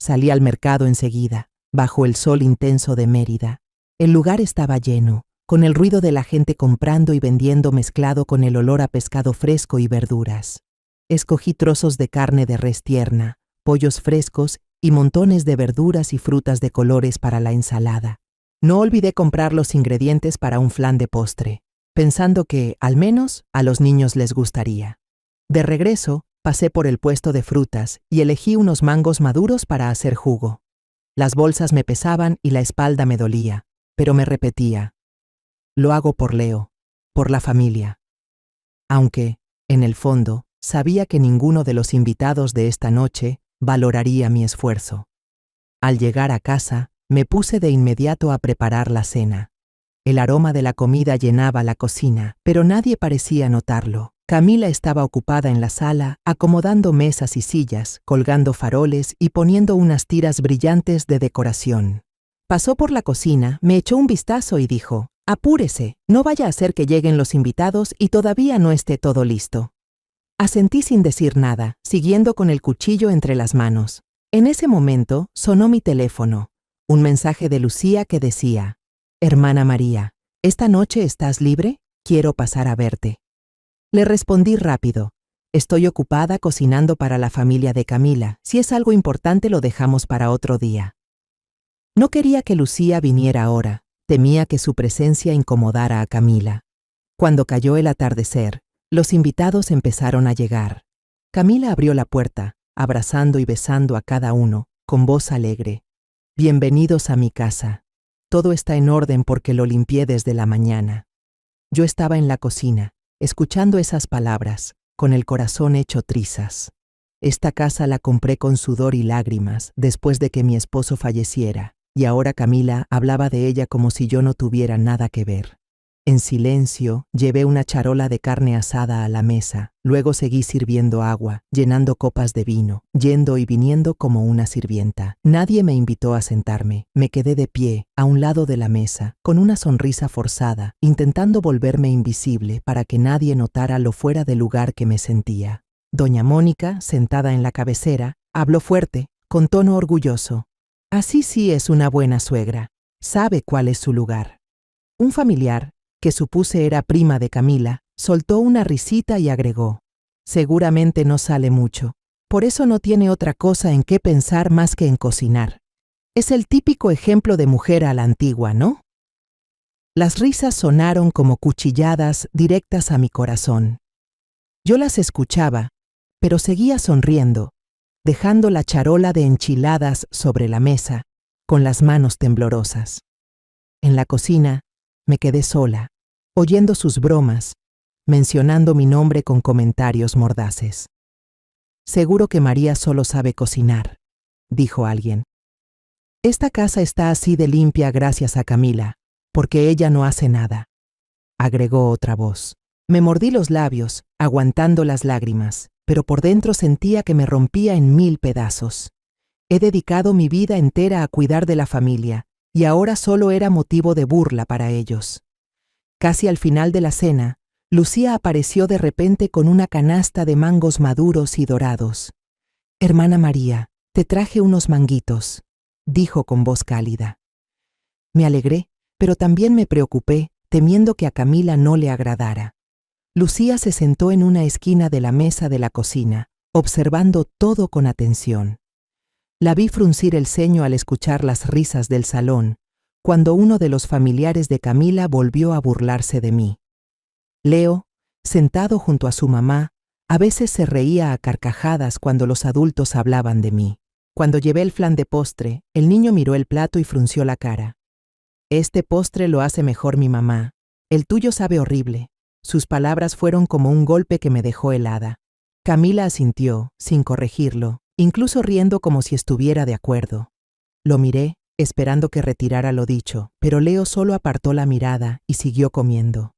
Salí al mercado enseguida, bajo el sol intenso de Mérida. El lugar estaba lleno, con el ruido de la gente comprando y vendiendo mezclado con el olor a pescado fresco y verduras. Escogí trozos de carne de res tierna, pollos frescos y montones de verduras y frutas de colores para la ensalada. No olvidé comprar los ingredientes para un flan de postre. pensando que, al menos, a los niños les gustaría. De regreso, pasé por el puesto de frutas y elegí unos mangos maduros para hacer jugo. Las bolsas me pesaban y la espalda me dolía, pero me repetía: lo hago por Leo, por la familia. Aunque, en el fondo, sabía que ninguno de los invitados de esta noche valoraría mi esfuerzo. Al llegar a casa, me puse de inmediato a preparar la cena. El aroma de la comida llenaba la cocina, pero nadie parecía notarlo. Camila estaba ocupada en la sala, acomodando mesas y sillas, colgando faroles y poniendo unas tiras brillantes de decoración. Pasó por la cocina, me echó un vistazo y dijo: «Apúrese, no vaya a ser que lleguen los invitados y todavía no esté todo listo». Asentí sin decir nada, siguiendo con el cuchillo entre las manos. En ese momento sonó mi teléfono, un mensaje de Lucía que decía: «Hermana María, ¿esta noche estás libre? Quiero pasar a verte». Le respondí rápido: «Estoy ocupada cocinando para la familia de Camila. Si es algo importante lo dejamos para otro día». No quería que Lucía viniera ahora, temía que su presencia incomodara a Camila. Cuando cayó el atardecer, los invitados empezaron a llegar. Camila abrió la puerta, abrazando y besando a cada uno, con voz alegre: «Bienvenidos a mi casa. Todo está en orden porque lo limpié desde la mañana». Yo estaba en la cocina, escuchando esas palabras, con el corazón hecho trizas. Esta casa la compré con sudor y lágrimas después de que mi esposo falleciera, y ahora Camila hablaba de ella como si yo no tuviera nada que ver. En silencio, llevé una charola de carne asada a la mesa, luego seguí sirviendo agua, llenando copas de vino, yendo y viniendo como una sirvienta. Nadie me invitó a sentarme, me quedé de pie, a un lado de la mesa, con una sonrisa forzada, intentando volverme invisible para que nadie notara lo fuera de lugar que me sentía. Doña Mónica, sentada en la cabecera, habló fuerte, con tono orgulloso: «Así sí es una buena suegra, sabe cuál es su lugar». Un familiar, que supuse era prima de Camila, soltó una risita y agregó: «Seguramente no sale mucho, por eso no tiene otra cosa en qué pensar más que en cocinar. Es el típico ejemplo de mujer a la antigua, ¿no?». Las risas sonaron como cuchilladas directas a mi corazón. Yo las escuchaba, pero seguía sonriendo, dejando la charola de enchiladas sobre la mesa, con las manos temblorosas. En la cocina, me quedé sola, oyendo sus bromas, mencionando mi nombre con comentarios mordaces. «Seguro que María solo sabe cocinar», dijo alguien. «Esta casa está así de limpia gracias a Camila, porque ella no hace nada», agregó otra voz. Me mordí los labios, aguantando las lágrimas, pero por dentro sentía que me rompía en 1000 pedazos. He dedicado mi vida entera a cuidar de la familia, y ahora solo era motivo de burla para ellos. Casi al final de la cena, Lucía apareció de repente con una canasta de mangos maduros y dorados. «Hermana María, te traje unos manguitos», dijo con voz cálida. Me alegré, pero también me preocupé, temiendo que a Camila no le agradara. Lucía se sentó en una esquina de la mesa de la cocina, observando todo con atención. La vi fruncir el ceño al escuchar las risas del salón, cuando uno de los familiares de Camila volvió a burlarse de mí. Leo, sentado junto a su mamá, a veces se reía a carcajadas cuando los adultos hablaban de mí. Cuando llevé el flan de postre, el niño miró el plato y frunció la cara. «Este postre lo hace mejor mi mamá. El tuyo sabe horrible». Sus palabras fueron como un golpe que me dejó helada. Camila asintió, sin corregirlo, incluso riendo como si estuviera de acuerdo. Lo miré, esperando que retirara lo dicho, pero Leo solo apartó la mirada y siguió comiendo.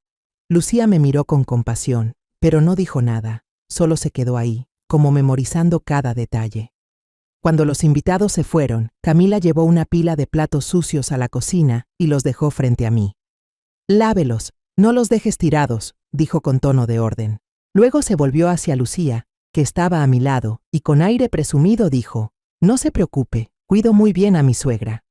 Lucía me miró con compasión, pero no dijo nada, solo se quedó ahí, como memorizando cada detalle. Cuando los invitados se fueron, Camila llevó una pila de platos sucios a la cocina y los dejó frente a mí. «Lávelos, no los dejes tirados», dijo con tono de orden. Luego se volvió hacia Lucía, que estaba a mi lado, y con aire presumido dijo: «No se preocupe, cuido muy bien a mi suegra».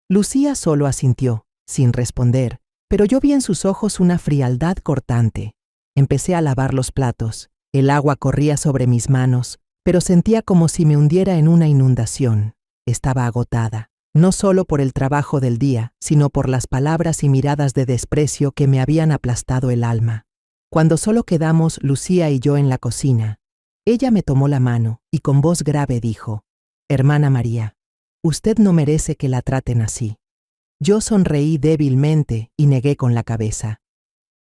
Lucía solo asintió, sin responder, pero yo vi en sus ojos una frialdad cortante. Empecé a lavar los platos. El agua corría sobre mis manos, pero sentía como si me hundiera en una inundación. Estaba agotada. no solo por el trabajo del día, sino por las palabras y miradas de desprecio que me habían aplastado el alma. Cuando solo quedamos Lucía y yo en la cocina, ella me tomó la mano y con voz grave dijo: «Hermana María, usted no merece que la traten así». Yo sonreí débilmente y negué con la cabeza.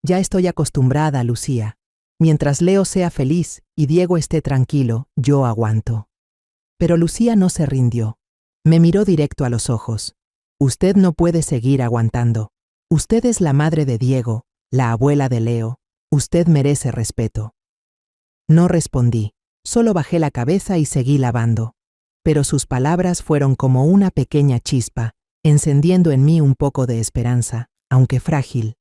«Ya estoy acostumbrada, Lucía. Mientras Leo sea feliz y Diego esté tranquilo, yo aguanto». Pero Lucía no se rindió. Me miró directo a los ojos. «Usted no puede seguir aguantando. Usted es la madre de Diego, la abuela de Leo. Usted merece respeto». No respondí, solo bajé la cabeza y seguí lavando. Pero sus palabras fueron como una pequeña chispa, encendiendo en mí un poco de esperanza, aunque frágil.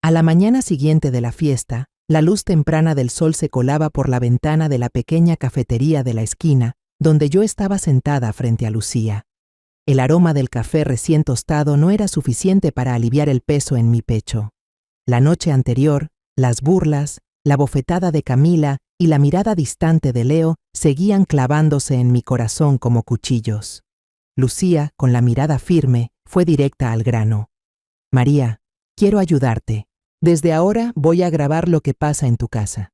A la mañana siguiente de la fiesta, la luz temprana del sol se colaba por la ventana de la pequeña cafetería de la esquina, donde yo estaba sentada frente a Lucía. El aroma del café recién tostado no era suficiente para aliviar el peso en mi pecho. La noche anterior, las burlas, la bofetada de Camila y la mirada distante de Leo seguían clavándose en mi corazón como cuchillos. Lucía, con la mirada firme, fue directa al grano. «María, quiero ayudarte. Desde ahora voy a grabar lo que pasa en tu casa».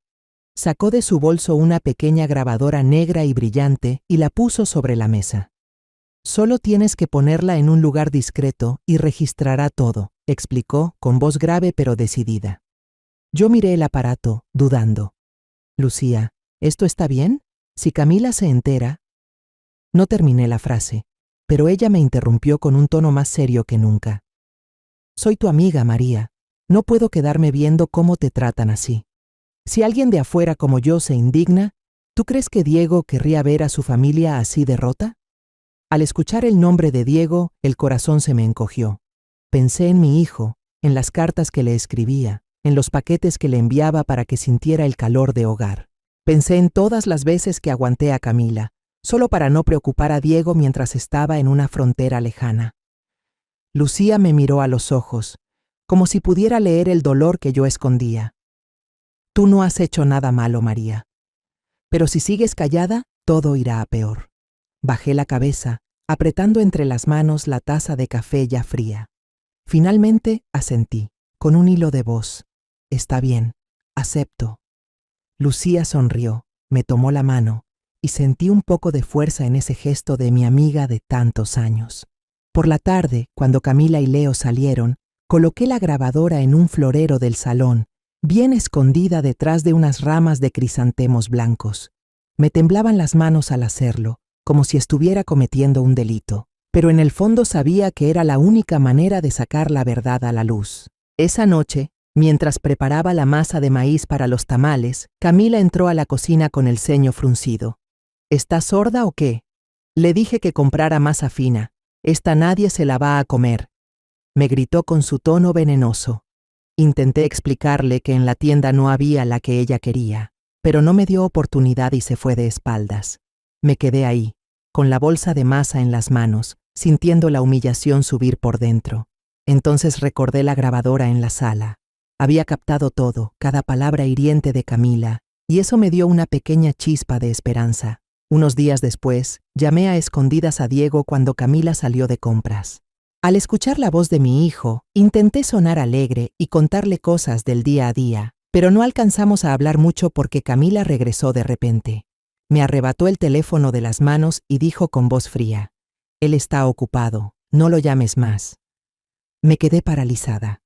Sacó de su bolso una pequeña grabadora negra y brillante y la puso sobre la mesa. «Solo tienes que ponerla en un lugar discreto y registrará todo», explicó con voz grave pero decidida. Yo miré el aparato, dudando. «Lucía, ¿esto está bien? Si Camila se entera...». No terminé la frase, pero ella me interrumpió con un tono más serio que nunca. «Soy tu amiga, María. No puedo quedarme viendo cómo te tratan así. Si alguien de afuera como yo se indigna, ¿tú crees que Diego querría ver a su familia así derrota?». Al escuchar el nombre de Diego, el corazón se me encogió. Pensé en mi hijo, en las cartas que le escribía, en los paquetes que le enviaba para que sintiera el calor de hogar. Pensé en todas las veces que aguanté a Camila, solo para no preocupar a Diego mientras estaba en una frontera lejana. Lucía me miró a los ojos, como si pudiera leer el dolor que yo escondía. «Tú no has hecho nada malo, María. Pero si sigues callada, todo irá a peor». Bajé la cabeza, apretando entre las manos la taza de café ya fría. Finalmente asentí, con un hilo de voz: «Está bien, acepto». Lucía sonrió, me tomó la mano, y sentí un poco de fuerza en ese gesto de mi amiga de tantos años. Por la tarde, cuando Camila y Leo salieron, coloqué la grabadora en un florero del salón, bien escondida detrás de unas ramas de crisantemos blancos. Me temblaban las manos al hacerlo, como si estuviera cometiendo un delito, pero en el fondo sabía que era la única manera de sacar la verdad a la luz. Esa noche, mientras preparaba la masa de maíz para los tamales, Camila entró a la cocina con el ceño fruncido. «¿Estás sorda o qué? Le dije que comprara masa fina. Esta nadie se la va a comer», me gritó con su tono venenoso. Intenté explicarle que en la tienda no había la que ella quería, pero no me dio oportunidad y se fue de espaldas. Me quedé ahí, con la bolsa de masa en las manos, sintiendo la humillación subir por dentro. Entonces recordé la grabadora en la sala. Había captado todo, cada palabra hiriente de Camila, y eso me dio una pequeña chispa de esperanza. Unos días después, llamé a escondidas a Diego cuando Camila salió de compras. Al escuchar la voz de mi hijo, intenté sonar alegre y contarle cosas del día a día, pero no alcanzamos a hablar mucho porque Camila regresó de repente. Me arrebató el teléfono de las manos y dijo con voz fría: «Él está ocupado, no lo llames más». Me quedé paralizada,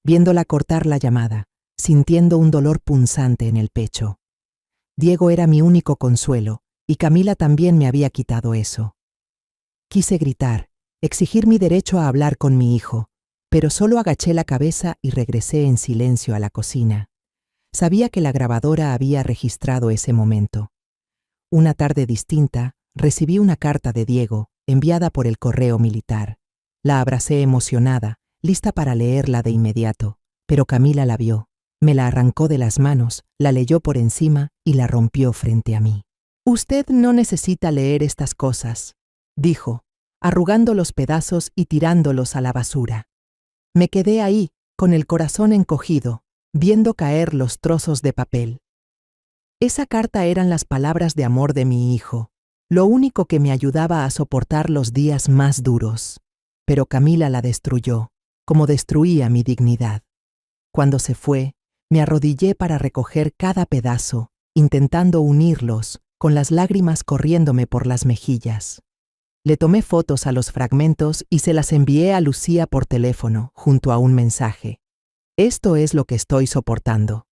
viéndola cortar la llamada, sintiendo un dolor punzante en el pecho. Diego era mi único consuelo, y Camila también me había quitado eso. Quise gritar, exigir mi derecho a hablar con mi hijo, pero solo agaché la cabeza y regresé en silencio a la cocina. Sabía que la grabadora había registrado ese momento. Una tarde distinta, recibí una carta de Diego, enviada por el correo militar. La abracé emocionada, lista para leerla de inmediato, pero Camila la vio, me la arrancó de las manos, la leyó por encima y la rompió frente a mí. «Usted no necesita leer estas cosas», dijo, arrugando los pedazos y tirándolos a la basura. Me quedé ahí, con el corazón encogido, viendo caer los trozos de papel. Esa carta eran las palabras de amor de mi hijo, lo único que me ayudaba a soportar los días más duros. pero Camila la destruyó, como destruía mi dignidad. Cuando se fue, me arrodillé para recoger cada pedazo, intentando unirlos, con las lágrimas corriéndome por las mejillas. Le tomé fotos a los fragmentos y se las envié a Lucía por teléfono, junto a un mensaje. Esto es lo que estoy soportando.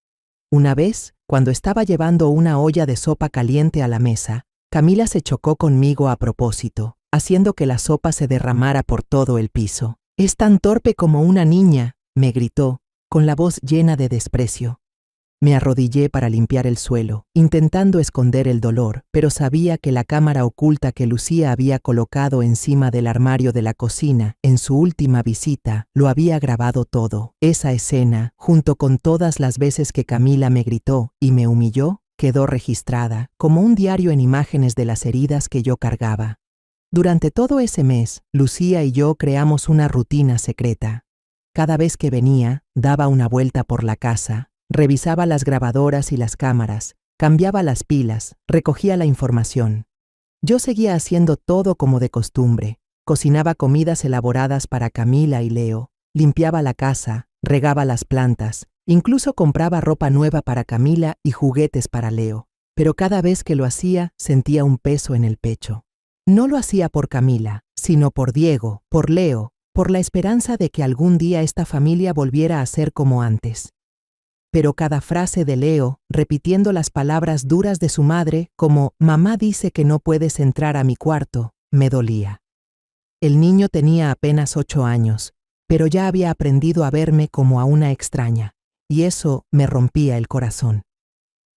Una vez, cuando estaba llevando una olla de sopa caliente a la mesa, Camila se chocó conmigo a propósito, haciendo que la sopa se derramara por todo el piso. «Es tan torpe como una niña», me gritó, con la voz llena de desprecio. Me arrodillé para limpiar el suelo, intentando esconder el dolor, pero sabía que la cámara oculta que Lucía había colocado encima del armario de la cocina en su última visita lo había grabado todo. Esa escena, junto con todas las veces que Camila me gritó y me humilló, quedó registrada como un diario en imágenes de las heridas que yo cargaba. Durante todo ese mes, Lucía y yo creamos una rutina secreta. Cada vez que venía, daba una vuelta por la casa, revisaba las grabadoras y las cámaras, cambiaba las pilas, recogía la información. Yo seguía haciendo todo como de costumbre. Cocinaba comidas elaboradas para Camila y Leo, limpiaba la casa, regaba las plantas, incluso compraba ropa nueva para Camila y juguetes para Leo. Pero cada vez que lo hacía, sentía un peso en el pecho. No lo hacía por Camila, sino por Diego, por Leo, por la esperanza de que algún día esta familia volviera a ser como antes. Pero cada frase de Leo, repitiendo las palabras duras de su madre, como «mamá dice que no puedes entrar a mi cuarto», me dolía. El niño tenía apenas 8 años, pero ya había aprendido a verme como a una extraña, y eso me rompía el corazón.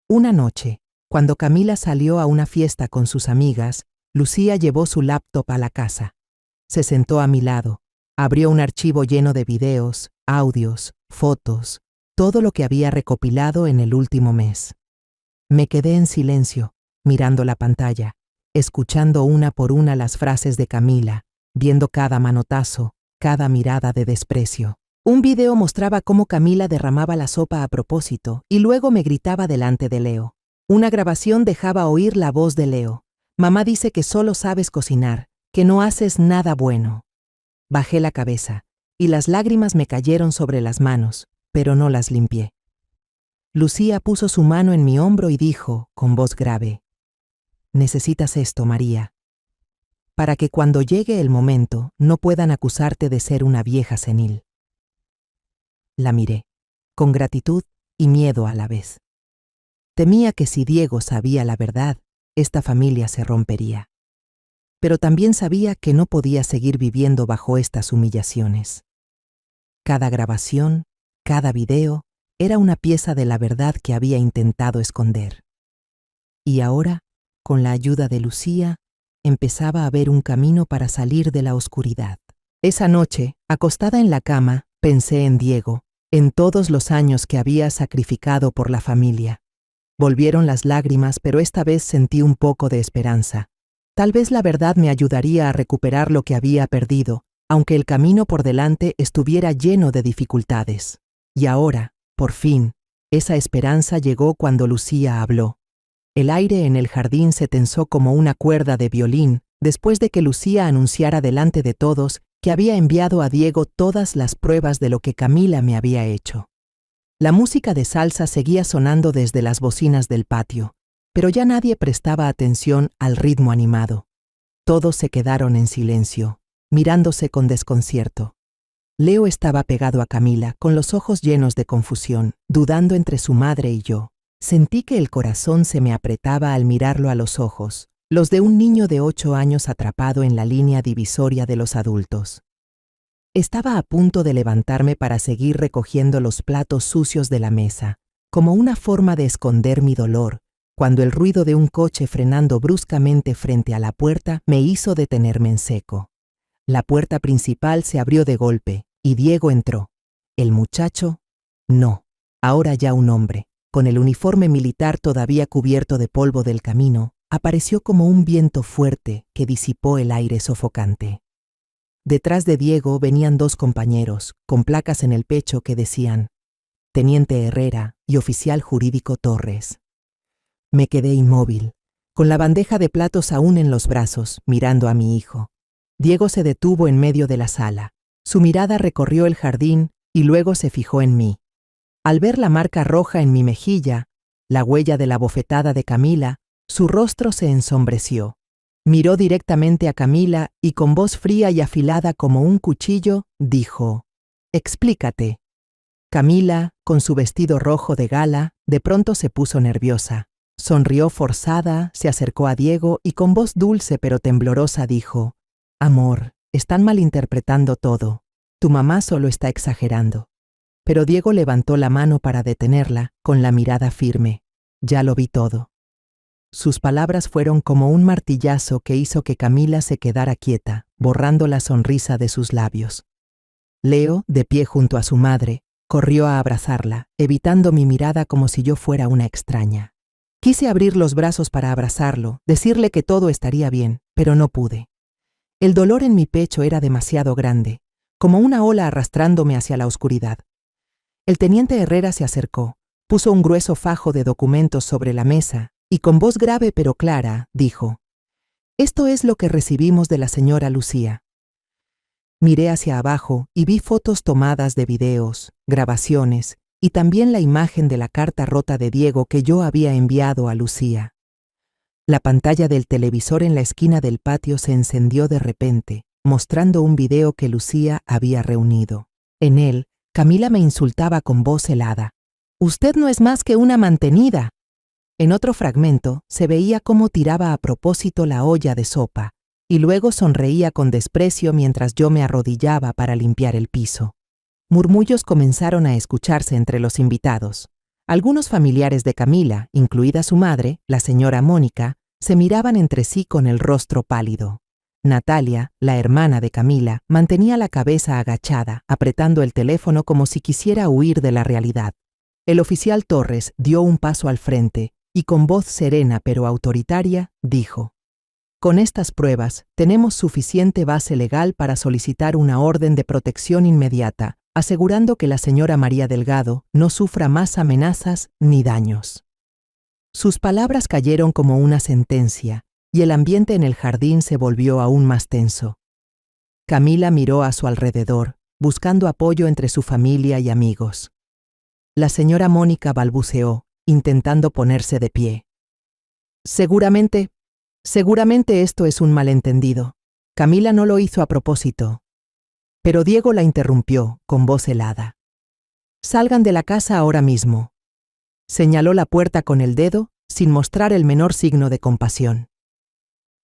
Una noche, cuando Camila salió a una fiesta con sus amigas, Lucía llevó su laptop a la casa. Se sentó a mi lado, abrió un archivo lleno de videos, audios, fotos, todo lo que había recopilado en el último mes. Me quedé en silencio, mirando la pantalla, escuchando una por una las frases de Camila, viendo cada manotazo, cada mirada de desprecio. Un video mostraba cómo Camila derramaba la sopa a propósito y luego me gritaba delante de Leo. Una grabación dejaba oír la voz de Leo. «Mamá dice que solo sabes cocinar, que no haces nada bueno». Bajé la cabeza, y las lágrimas me cayeron sobre las manos, pero no las limpié. Lucía puso su mano en mi hombro y dijo, con voz grave, «Necesitas esto, María, para que cuando llegue el momento no puedan acusarte de ser una vieja senil». La miré, con gratitud y miedo a la vez. Temía que si Diego sabía la verdad, esta familia se rompería. Pero también sabía que no podía seguir viviendo bajo estas humillaciones. Cada grabación, cada video, era una pieza de la verdad que había intentado esconder. Y ahora, con la ayuda de Lucía, empezaba a ver un camino para salir de la oscuridad. Esa noche, acostada en la cama, pensé en Diego, en todos los años que había sacrificado por la familia. Volvieron las lágrimas, pero esta vez sentí un poco de esperanza. Tal vez la verdad me ayudaría a recuperar lo que había perdido, aunque el camino por delante estuviera lleno de dificultades. Y ahora, por fin, esa esperanza llegó cuando Lucía habló. El aire en el jardín se tensó como una cuerda de violín después de que Lucía anunciara delante de todos que había enviado a Diego todas las pruebas de lo que Camila me había hecho. La música de salsa seguía sonando desde las bocinas del patio, pero ya nadie prestaba atención al ritmo animado. Todos se quedaron en silencio, mirándose con desconcierto. Leo estaba pegado a Camila, con los ojos llenos de confusión, dudando entre su madre y yo. Sentí que el corazón se me apretaba al mirarlo a los ojos, los de un niño de 8 años atrapado en la línea divisoria de los adultos. Estaba a punto de levantarme para seguir recogiendo los platos sucios de la mesa, como una forma de esconder mi dolor, cuando el ruido de un coche frenando bruscamente frente a la puerta me hizo detenerme en seco. La puerta principal se abrió de golpe, y Diego entró. El muchacho, no, ahora ya un hombre, con el uniforme militar todavía cubierto de polvo del camino, apareció como un viento fuerte que disipó el aire sofocante. Detrás de Diego venían 2 compañeros, con placas en el pecho que decían Teniente Herrera y Oficial Jurídico Torres. Me quedé inmóvil, con la bandeja de platos aún en los brazos, mirando a mi hijo. Diego se detuvo en medio de la sala. Su mirada recorrió el jardín y luego se fijó en mí. Al ver la marca roja en mi mejilla, la huella de la bofetada de Camila, su rostro se ensombreció. Miró directamente a Camila y con voz fría y afilada como un cuchillo, dijo: «Explícate». Camila, con su vestido rojo de gala, de pronto se puso nerviosa. Sonrió forzada, se acercó a Diego y con voz dulce pero temblorosa dijo: «Amor, están malinterpretando todo. Tu mamá solo está exagerando». Pero Diego levantó la mano para detenerla, con la mirada firme. «Ya lo vi todo». Sus palabras fueron como un martillazo que hizo que Camila se quedara quieta, borrando la sonrisa de sus labios. Leo, de pie junto a su madre, corrió a abrazarla, evitando mi mirada como si yo fuera una extraña. Quise abrir los brazos para abrazarlo, decirle que todo estaría bien, pero no pude. El dolor en mi pecho era demasiado grande, como una ola arrastrándome hacia la oscuridad. El teniente Herrera se acercó, puso un grueso fajo de documentos sobre la mesa y con voz grave pero clara, dijo: «Esto es lo que recibimos de la señora Lucía». Miré hacia abajo y vi fotos tomadas de videos, grabaciones y también la imagen de la carta rota de Diego que yo había enviado a Lucía. La pantalla del televisor en la esquina del patio se encendió de repente, mostrando un video que Lucía había reunido. En él, Camila me insultaba con voz helada: «Usted no es más que una mantenida». En otro fragmento se veía cómo tiraba a propósito la olla de sopa y luego sonreía con desprecio mientras yo me arrodillaba para limpiar el piso. Murmullos comenzaron a escucharse entre los invitados. Algunos familiares de Camila, incluida su madre, la señora Mónica, se miraban entre sí con el rostro pálido. Natalia, la hermana de Camila, mantenía la cabeza agachada, apretando el teléfono como si quisiera huir de la realidad. El oficial Torres dio un paso al frente y con voz serena pero autoritaria dijo: «Con estas pruebas tenemos suficiente base legal para solicitar una orden de protección inmediata, asegurando que la señora María Delgado no sufra más amenazas ni daños». Sus palabras cayeron como una sentencia y el ambiente en el jardín se volvió aún más tenso. Camila miró a su alrededor, buscando apoyo entre su familia y amigos. La señora Mónica balbuceó, intentando ponerse de pie. Seguramente esto es un malentendido. Camila no lo hizo a propósito». Pero Diego la interrumpió, con voz helada. «Salgan de la casa ahora mismo». Señaló la puerta con el dedo, sin mostrar el menor signo de compasión.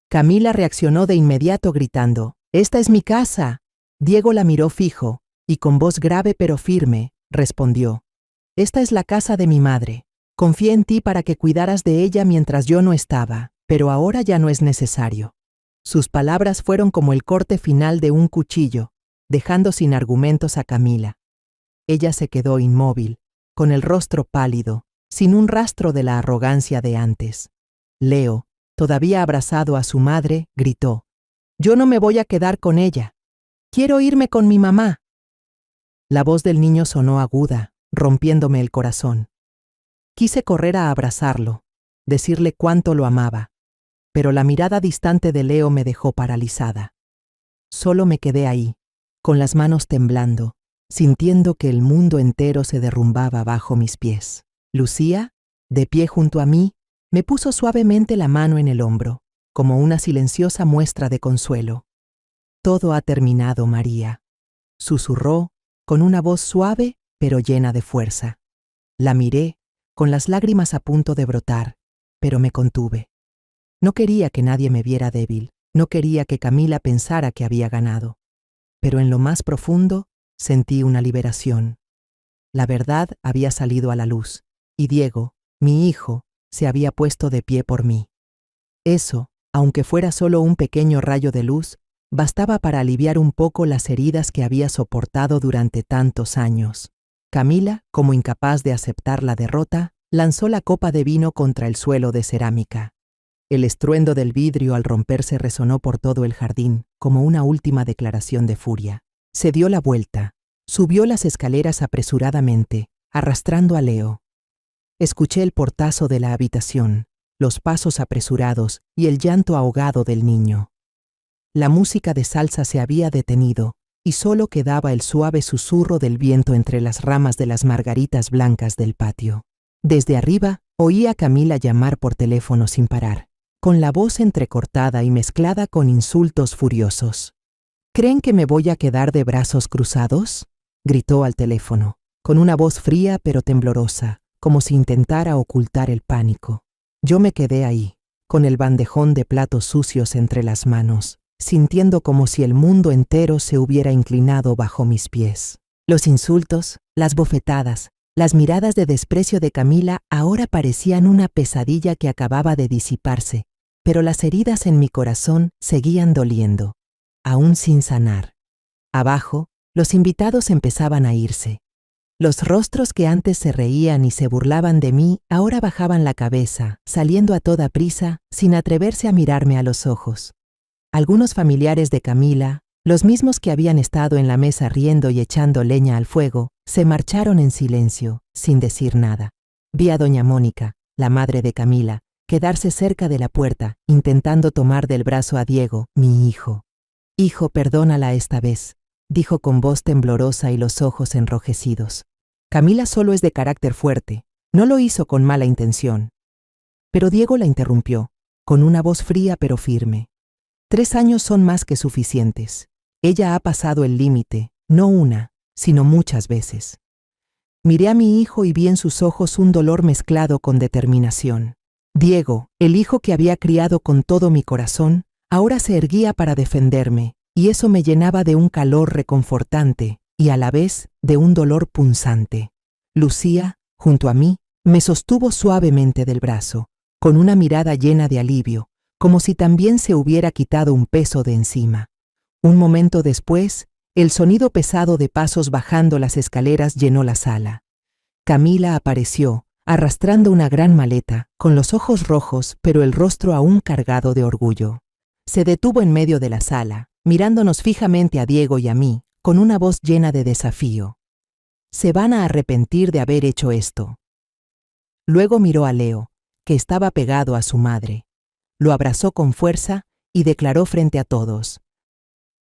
Camila reaccionó de inmediato gritando: «¡Esta es mi casa!». Diego la miró fijo, y con voz grave pero firme, respondió: «Esta es la casa de mi madre. Confié en ti para que cuidaras de ella mientras yo no estaba, pero ahora ya no es necesario». Sus palabras fueron como el corte final de un cuchillo, dejando sin argumentos a Camila. Ella se quedó inmóvil, con el rostro pálido, sin un rastro de la arrogancia de antes. Leo, todavía abrazado a su madre, gritó: «Yo no me voy a quedar con ella. Quiero irme con mi mamá». La voz del niño sonó aguda, rompiéndome el corazón. Quise correr a abrazarlo, decirle cuánto lo amaba, pero la mirada distante de Leo me dejó paralizada. Solo me quedé ahí, con las manos temblando, sintiendo que el mundo entero se derrumbaba bajo mis pies. Lucía, de pie junto a mí, me puso suavemente la mano en el hombro, como una silenciosa muestra de consuelo. «Todo ha terminado, María», susurró, con una voz suave pero llena de fuerza. La miré, con las lágrimas a punto de brotar, pero me contuve. No quería que nadie me viera débil, no quería que Camila pensara que había ganado. Pero en lo más profundo sentí una liberación. La verdad había salido a la luz, y Diego, mi hijo, se había puesto de pie por mí. Eso, aunque fuera solo un pequeño rayo de luz, bastaba para aliviar un poco las heridas que había soportado durante tantos años. Camila, como incapaz de aceptar la derrota, lanzó la copa de vino contra el suelo de cerámica. El estruendo del vidrio al romperse resonó por todo el jardín, como una última declaración de furia. Se dio la vuelta, subió las escaleras apresuradamente, arrastrando a Leo. Escuché el portazo de la habitación, los pasos apresurados y el llanto ahogado del niño. La música de salsa se había detenido, y solo quedaba el suave susurro del viento entre las ramas de las margaritas blancas del patio. Desde arriba, oí a Camila llamar por teléfono sin parar, con la voz entrecortada y mezclada con insultos furiosos. ¿Creen que me voy a quedar de brazos cruzados?, gritó al teléfono, con una voz fría pero temblorosa, como si intentara ocultar el pánico. Yo me quedé ahí, con el bandejón de platos sucios entre las manos, sintiendo como si el mundo entero se hubiera inclinado bajo mis pies. Los insultos, las bofetadas, las miradas de desprecio de Camila ahora parecían una pesadilla que acababa de disiparse, pero las heridas en mi corazón seguían doliendo, aún sin sanar. Abajo, los invitados empezaban a irse. Los rostros que antes se reían y se burlaban de mí ahora bajaban la cabeza, saliendo a toda prisa, sin atreverse a mirarme a los ojos. Algunos familiares de Camila, los mismos que habían estado en la mesa riendo y echando leña al fuego, se marcharon en silencio, sin decir nada. Vi a doña Mónica, la madre de Camila, quedarse cerca de la puerta, intentando tomar del brazo a Diego, mi hijo. «Hijo, perdónala esta vez», dijo con voz temblorosa y los ojos enrojecidos. Camila solo es de carácter fuerte, no lo hizo con mala intención. Pero Diego la interrumpió, con una voz fría pero firme. 3 años son más que suficientes. Ella ha pasado el límite, no una, sino muchas veces. Miré a mi hijo y vi en sus ojos un dolor mezclado con determinación. Diego, el hijo que había criado con todo mi corazón, ahora se erguía para defenderme, y eso me llenaba de un calor reconfortante y a la vez de un dolor punzante. Lucía, junto a mí, me sostuvo suavemente del brazo, con una mirada llena de alivio, como si también se hubiera quitado un peso de encima. Un momento después, el sonido pesado de pasos bajando las escaleras llenó la sala. Camila apareció, arrastrando una gran maleta, con los ojos rojos, pero el rostro aún cargado de orgullo. Se detuvo en medio de la sala, mirándonos fijamente a Diego y a mí, con una voz llena de desafío. «Se van a arrepentir de haber hecho esto». Luego miró a Leo, que estaba pegado a su madre. Lo abrazó con fuerza y declaró frente a todos: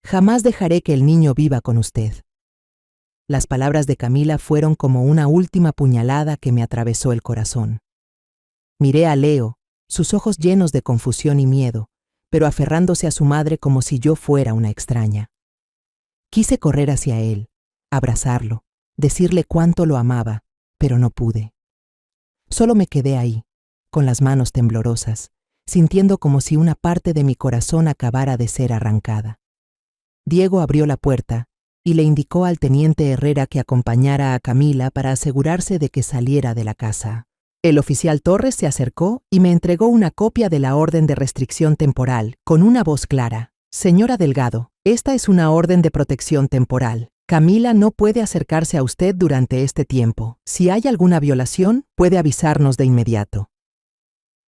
«Jamás dejaré que el niño viva con usted». Las palabras de Camila fueron como una última puñalada que me atravesó el corazón. Miré a Leo, sus ojos llenos de confusión y miedo, pero aferrándose a su madre como si yo fuera una extraña. Quise correr hacia él, abrazarlo, decirle cuánto lo amaba, pero no pude. Solo me quedé ahí, con las manos temblorosas, sintiendo como si una parte de mi corazón acabara de ser arrancada. Diego abrió la puerta y le indicó al teniente Herrera que acompañara a Camila para asegurarse de que saliera de la casa. El oficial Torres se acercó y me entregó una copia de la orden de restricción temporal, con una voz clara: «Señora Delgado, esta es una orden de protección temporal. Camila no puede acercarse a usted durante este tiempo. Si hay alguna violación, puede avisarnos de inmediato».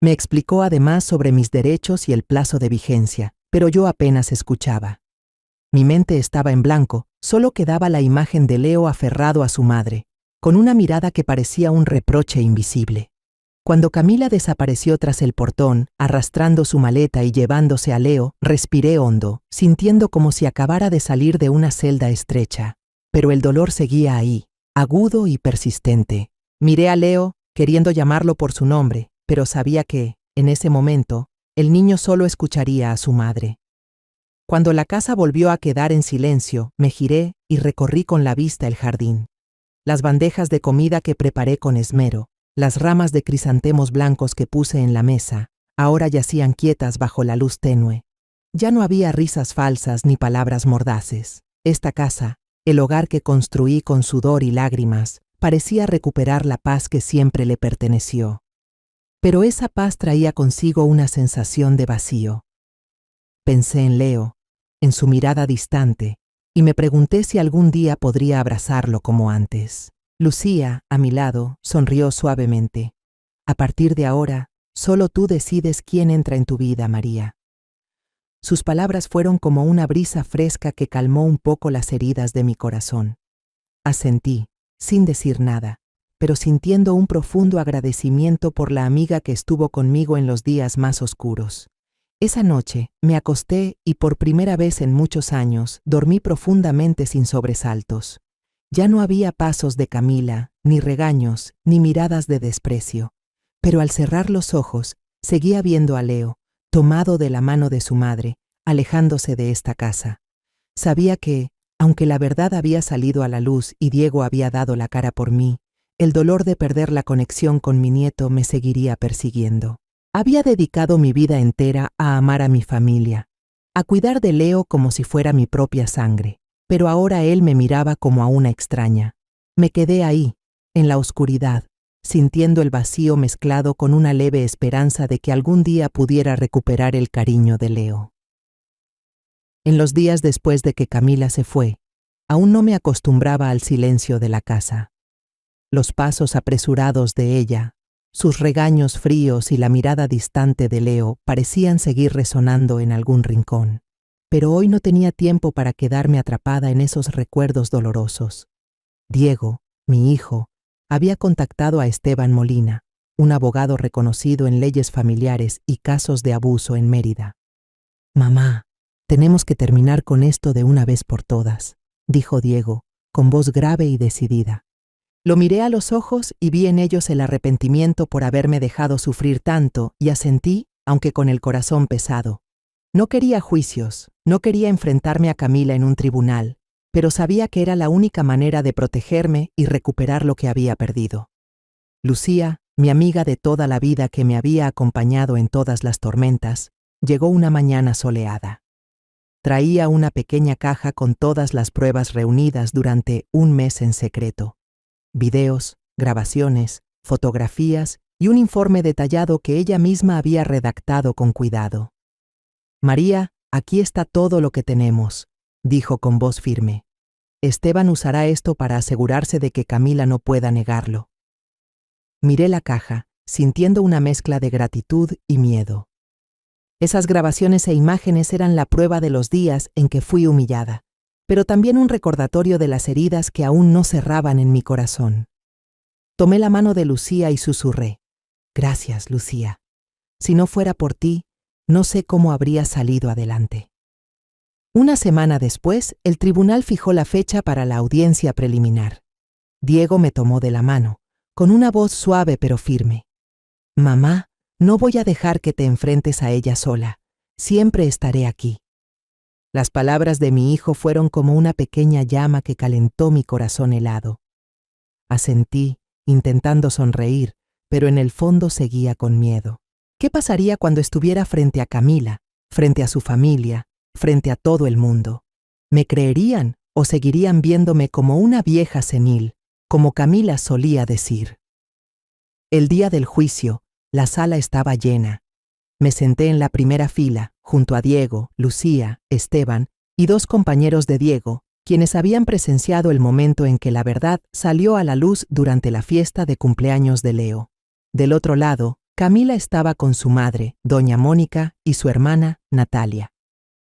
Me explicó además sobre mis derechos y el plazo de vigencia, pero yo apenas escuchaba. Mi mente estaba en blanco, solo quedaba la imagen de Leo aferrado a su madre, con una mirada que parecía un reproche invisible. Cuando Camila desapareció tras el portón, arrastrando su maleta y llevándose a Leo, respiré hondo, sintiendo como si acabara de salir de una celda estrecha. Pero el dolor seguía ahí, agudo y persistente. Miré a Leo, queriendo llamarlo por su nombre, pero sabía que, en ese momento, el niño solo escucharía a su madre. Cuando la casa volvió a quedar en silencio, me giré y recorrí con la vista el jardín. Las bandejas de comida que preparé con esmero, las ramas de crisantemos blancos que puse en la mesa, ahora yacían quietas bajo la luz tenue. Ya no había risas falsas ni palabras mordaces. Esta casa, el hogar que construí con sudor y lágrimas, parecía recuperar la paz que siempre le perteneció. Pero esa paz traía consigo una sensación de vacío. Pensé en Leo, en su mirada distante, y me pregunté si algún día podría abrazarlo como antes. Lucía, a mi lado, sonrió suavemente. «A partir de ahora, solo tú decides quién entra en tu vida, María». Sus palabras fueron como una brisa fresca que calmó un poco las heridas de mi corazón. Asentí, sin decir nada, pero sintiendo un profundo agradecimiento por la amiga que estuvo conmigo en los días más oscuros. Esa noche me acosté y por primera vez en muchos años dormí profundamente sin sobresaltos. Ya no había pasos de Camila, ni regaños, ni miradas de desprecio. Pero al cerrar los ojos, seguía viendo a Leo, tomado de la mano de su madre, alejándose de esta casa. Sabía que, aunque la verdad había salido a la luz y Diego había dado la cara por mí, el dolor de perder la conexión con mi nieto me seguiría persiguiendo. Había dedicado mi vida entera a amar a mi familia, a cuidar de Leo como si fuera mi propia sangre, pero ahora él me miraba como a una extraña. Me quedé ahí, en la oscuridad, sintiendo el vacío mezclado con una leve esperanza de que algún día pudiera recuperar el cariño de Leo. En los días después de que Camila se fue, aún no me acostumbraba al silencio de la casa. Los pasos apresurados de ella, sus regaños fríos y la mirada distante de Leo parecían seguir resonando en algún rincón. Pero hoy no tenía tiempo para quedarme atrapada en esos recuerdos dolorosos. Diego, mi hijo, había contactado a Esteban Molina, un abogado reconocido en leyes familiares y casos de abuso en Mérida. «Mamá, tenemos que terminar con esto de una vez por todas», dijo Diego, con voz grave y decidida. Lo miré a los ojos y vi en ellos el arrepentimiento por haberme dejado sufrir tanto y asentí, aunque con el corazón pesado. No quería juicios, no quería enfrentarme a Camila en un tribunal, pero sabía que era la única manera de protegerme y recuperar lo que había perdido. Lucía, mi amiga de toda la vida que me había acompañado en todas las tormentas, llegó una mañana soleada. Traía una pequeña caja con todas las pruebas reunidas durante un mes en secreto. Videos, grabaciones, fotografías y un informe detallado que ella misma había redactado con cuidado. «María, aquí está todo lo que tenemos», dijo con voz firme. «Esteban usará esto para asegurarse de que Camila no pueda negarlo». Miré la caja, sintiendo una mezcla de gratitud y miedo. Esas grabaciones e imágenes eran la prueba de los días en que fui humillada, pero también un recordatorio de las heridas que aún no cerraban en mi corazón. Tomé la mano de Lucía y susurré: «Gracias, Lucía. Si no fuera por ti, no sé cómo habría salido adelante». Una semana después, el tribunal fijó la fecha para la audiencia preliminar. Diego me tomó de la mano, con una voz suave pero firme. «Mamá, no voy a dejar que te enfrentes a ella sola. Siempre estaré aquí». Las palabras de mi hijo fueron como una pequeña llama que calentó mi corazón helado. Asentí, intentando sonreír, pero en el fondo seguía con miedo. ¿Qué pasaría cuando estuviera frente a Camila, frente a su familia, frente a todo el mundo? ¿Me creerían o seguirían viéndome como una vieja senil, como Camila solía decir? El día del juicio, la sala estaba llena. Me senté en la primera fila, junto a Diego, Lucía, Esteban y dos compañeros de Diego, quienes habían presenciado el momento en que la verdad salió a la luz durante la fiesta de cumpleaños de Leo. Del otro lado, Camila estaba con su madre, doña Mónica, y su hermana, Natalia.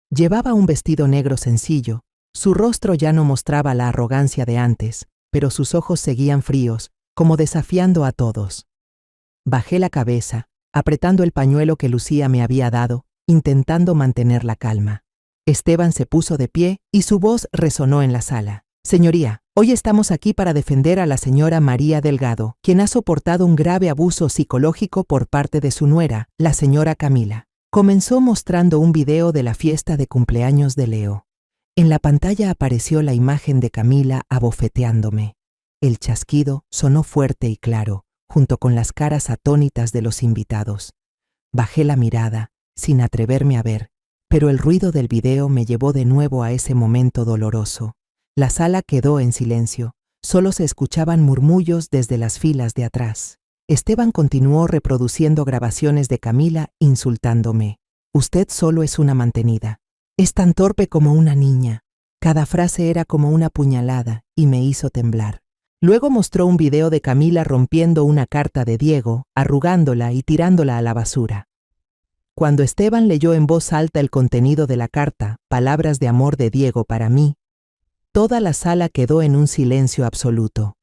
Llevaba un vestido negro sencillo, su rostro ya no mostraba la arrogancia de antes, pero sus ojos seguían fríos, como desafiando a todos. Bajé la cabeza, apretando el pañuelo que Lucía me había dado, intentando mantener la calma. Esteban se puso de pie y su voz resonó en la sala. «Señoría, hoy estamos aquí para defender a la señora María Delgado, quien ha soportado un grave abuso psicológico por parte de su nuera, la señora Camila». Comenzó mostrando un video de la fiesta de cumpleaños de Leo. En la pantalla apareció la imagen de Camila abofeteándome. El chasquido sonó fuerte y claro, junto con las caras atónitas de los invitados. Bajé la mirada, sin atreverme a ver, pero el ruido del video me llevó de nuevo a ese momento doloroso. La sala quedó en silencio, solo se escuchaban murmullos desde las filas de atrás. Esteban continuó reproduciendo grabaciones de Camila insultándome. «Usted solo es una mantenida. Es tan torpe como una niña». Cada frase era como una puñalada y me hizo temblar. Luego mostró un video de Camila rompiendo una carta de Diego, arrugándola y tirándola a la basura. Cuando Esteban leyó en voz alta el contenido de la carta, palabras de amor de Diego para mí, toda la sala quedó en un silencio absoluto.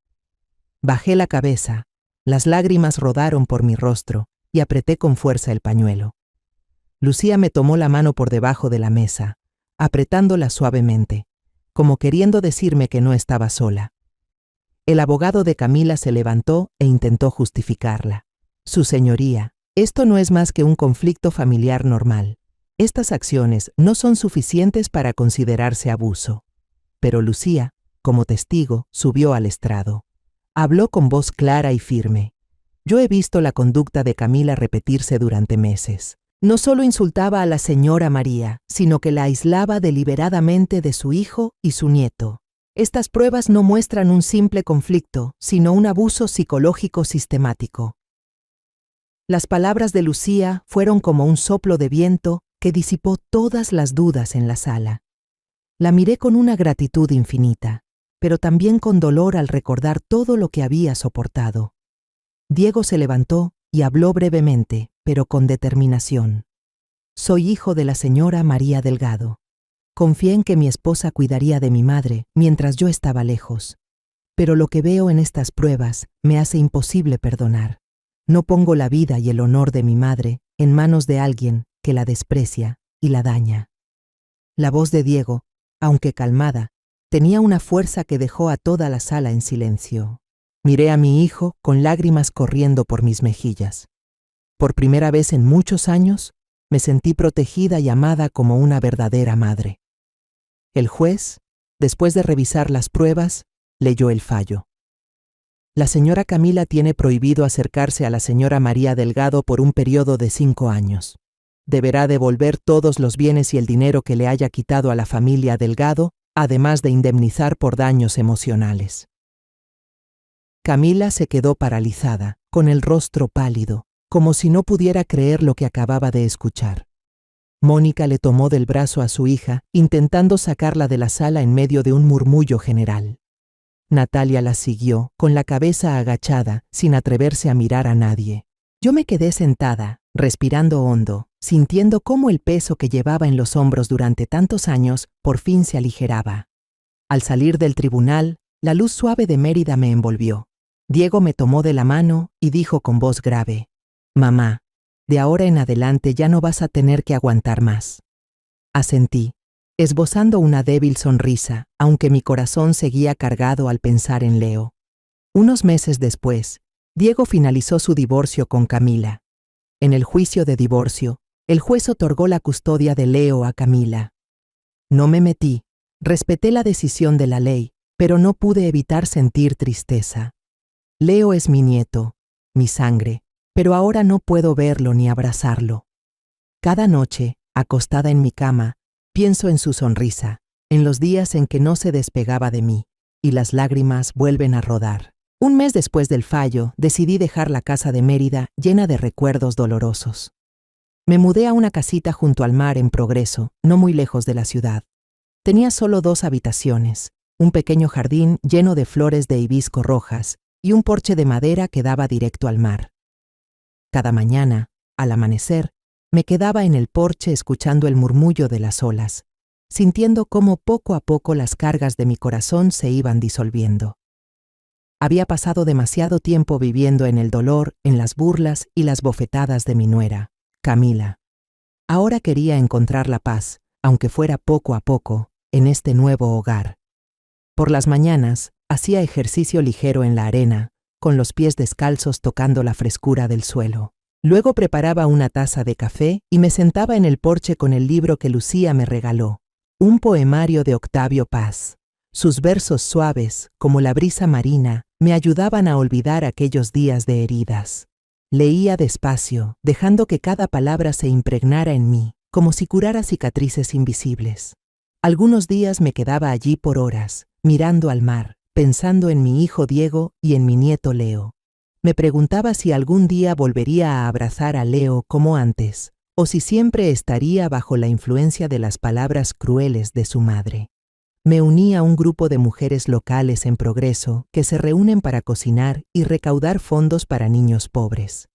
Bajé la cabeza, las lágrimas rodaron por mi rostro y apreté con fuerza el pañuelo. Lucía me tomó la mano por debajo de la mesa, apretándola suavemente, como queriendo decirme que no estaba sola. El abogado de Camila se levantó e intentó justificarla. Su señoría, esto no es más que un conflicto familiar normal. Estas acciones no son suficientes para considerarse abuso. Pero Lucía, como testigo, subió al estrado. Habló con voz clara y firme. Yo he visto la conducta de Camila repetirse durante meses. No solo insultaba a la señora María, sino que la aislaba deliberadamente de su hijo y su nieto. Estas pruebas no muestran un simple conflicto, sino un abuso psicológico sistemático. Las palabras de Lucía fueron como un soplo de viento que disipó todas las dudas en la sala. La miré con una gratitud infinita, pero también con dolor al recordar todo lo que había soportado. Diego se levantó y habló brevemente, pero con determinación. Soy hijo de la señora María Delgado. Confié en que mi esposa cuidaría de mi madre mientras yo estaba lejos. Pero lo que veo en estas pruebas me hace imposible perdonar. No pongo la vida y el honor de mi madre en manos de alguien que la desprecia y la daña. La voz de Diego, aunque calmada, tenía una fuerza que dejó a toda la sala en silencio. Miré a mi hijo con lágrimas corriendo por mis mejillas. Por primera vez en muchos años, me sentí protegida y amada como una verdadera madre. El juez, después de revisar las pruebas, leyó el fallo. La señora Camila tiene prohibido acercarse a la señora María Delgado por un periodo de 5 años. Deberá devolver todos los bienes y el dinero que le haya quitado a la familia Delgado, además de indemnizar por daños emocionales. Camila se quedó paralizada, con el rostro pálido, como si no pudiera creer lo que acababa de escuchar. Mónica le tomó del brazo a su hija, intentando sacarla de la sala en medio de un murmullo general. Natalia la siguió, con la cabeza agachada, sin atreverse a mirar a nadie. Yo me quedé sentada, respirando hondo, sintiendo cómo el peso que llevaba en los hombros durante tantos años por fin se aligeraba. Al salir del tribunal, la luz suave de Mérida me envolvió. Diego me tomó de la mano y dijo con voz grave: «Mamá, de ahora en adelante ya no vas a tener que aguantar más». Asentí, esbozando una débil sonrisa, aunque mi corazón seguía cargado al pensar en Leo. Unos meses después, Diego finalizó su divorcio con Camila. En el juicio de divorcio, el juez otorgó la custodia de Leo a Camila. No me metí, respeté la decisión de la ley, pero no pude evitar sentir tristeza. Leo es mi nieto, mi sangre, pero ahora no puedo verlo ni abrazarlo. Cada noche, acostada en mi cama, pienso en su sonrisa, en los días en que no se despegaba de mí, y las lágrimas vuelven a rodar. Un mes después del fallo, decidí dejar la casa de Mérida llena de recuerdos dolorosos. Me mudé a una casita junto al mar en Progreso, no muy lejos de la ciudad. Tenía solo 2 habitaciones, un pequeño jardín lleno de flores de hibisco rojas y un porche de madera que daba directo al mar. Cada mañana, al amanecer, me quedaba en el porche escuchando el murmullo de las olas, sintiendo cómo poco a poco las cargas de mi corazón se iban disolviendo. Había pasado demasiado tiempo viviendo en el dolor, en las burlas y las bofetadas de mi nuera, Camila. Ahora quería encontrar la paz, aunque fuera poco a poco, en este nuevo hogar. Por las mañanas, hacía ejercicio ligero en la arena, con los pies descalzos tocando la frescura del suelo. Luego preparaba una taza de café y me sentaba en el porche con el libro que Lucía me regaló, un poemario de Octavio Paz. Sus versos suaves, como la brisa marina, me ayudaban a olvidar aquellos días de heridas. Leía despacio, dejando que cada palabra se impregnara en mí, como si curara cicatrices invisibles. Algunos días me quedaba allí por horas, mirando al mar, pensando en mi hijo Diego y en mi nieto Leo. Me preguntaba si algún día volvería a abrazar a Leo como antes, o si siempre estaría bajo la influencia de las palabras crueles de su madre. Me uní a un grupo de mujeres locales en Progreso que se reúnen para cocinar y recaudar fondos para niños pobres.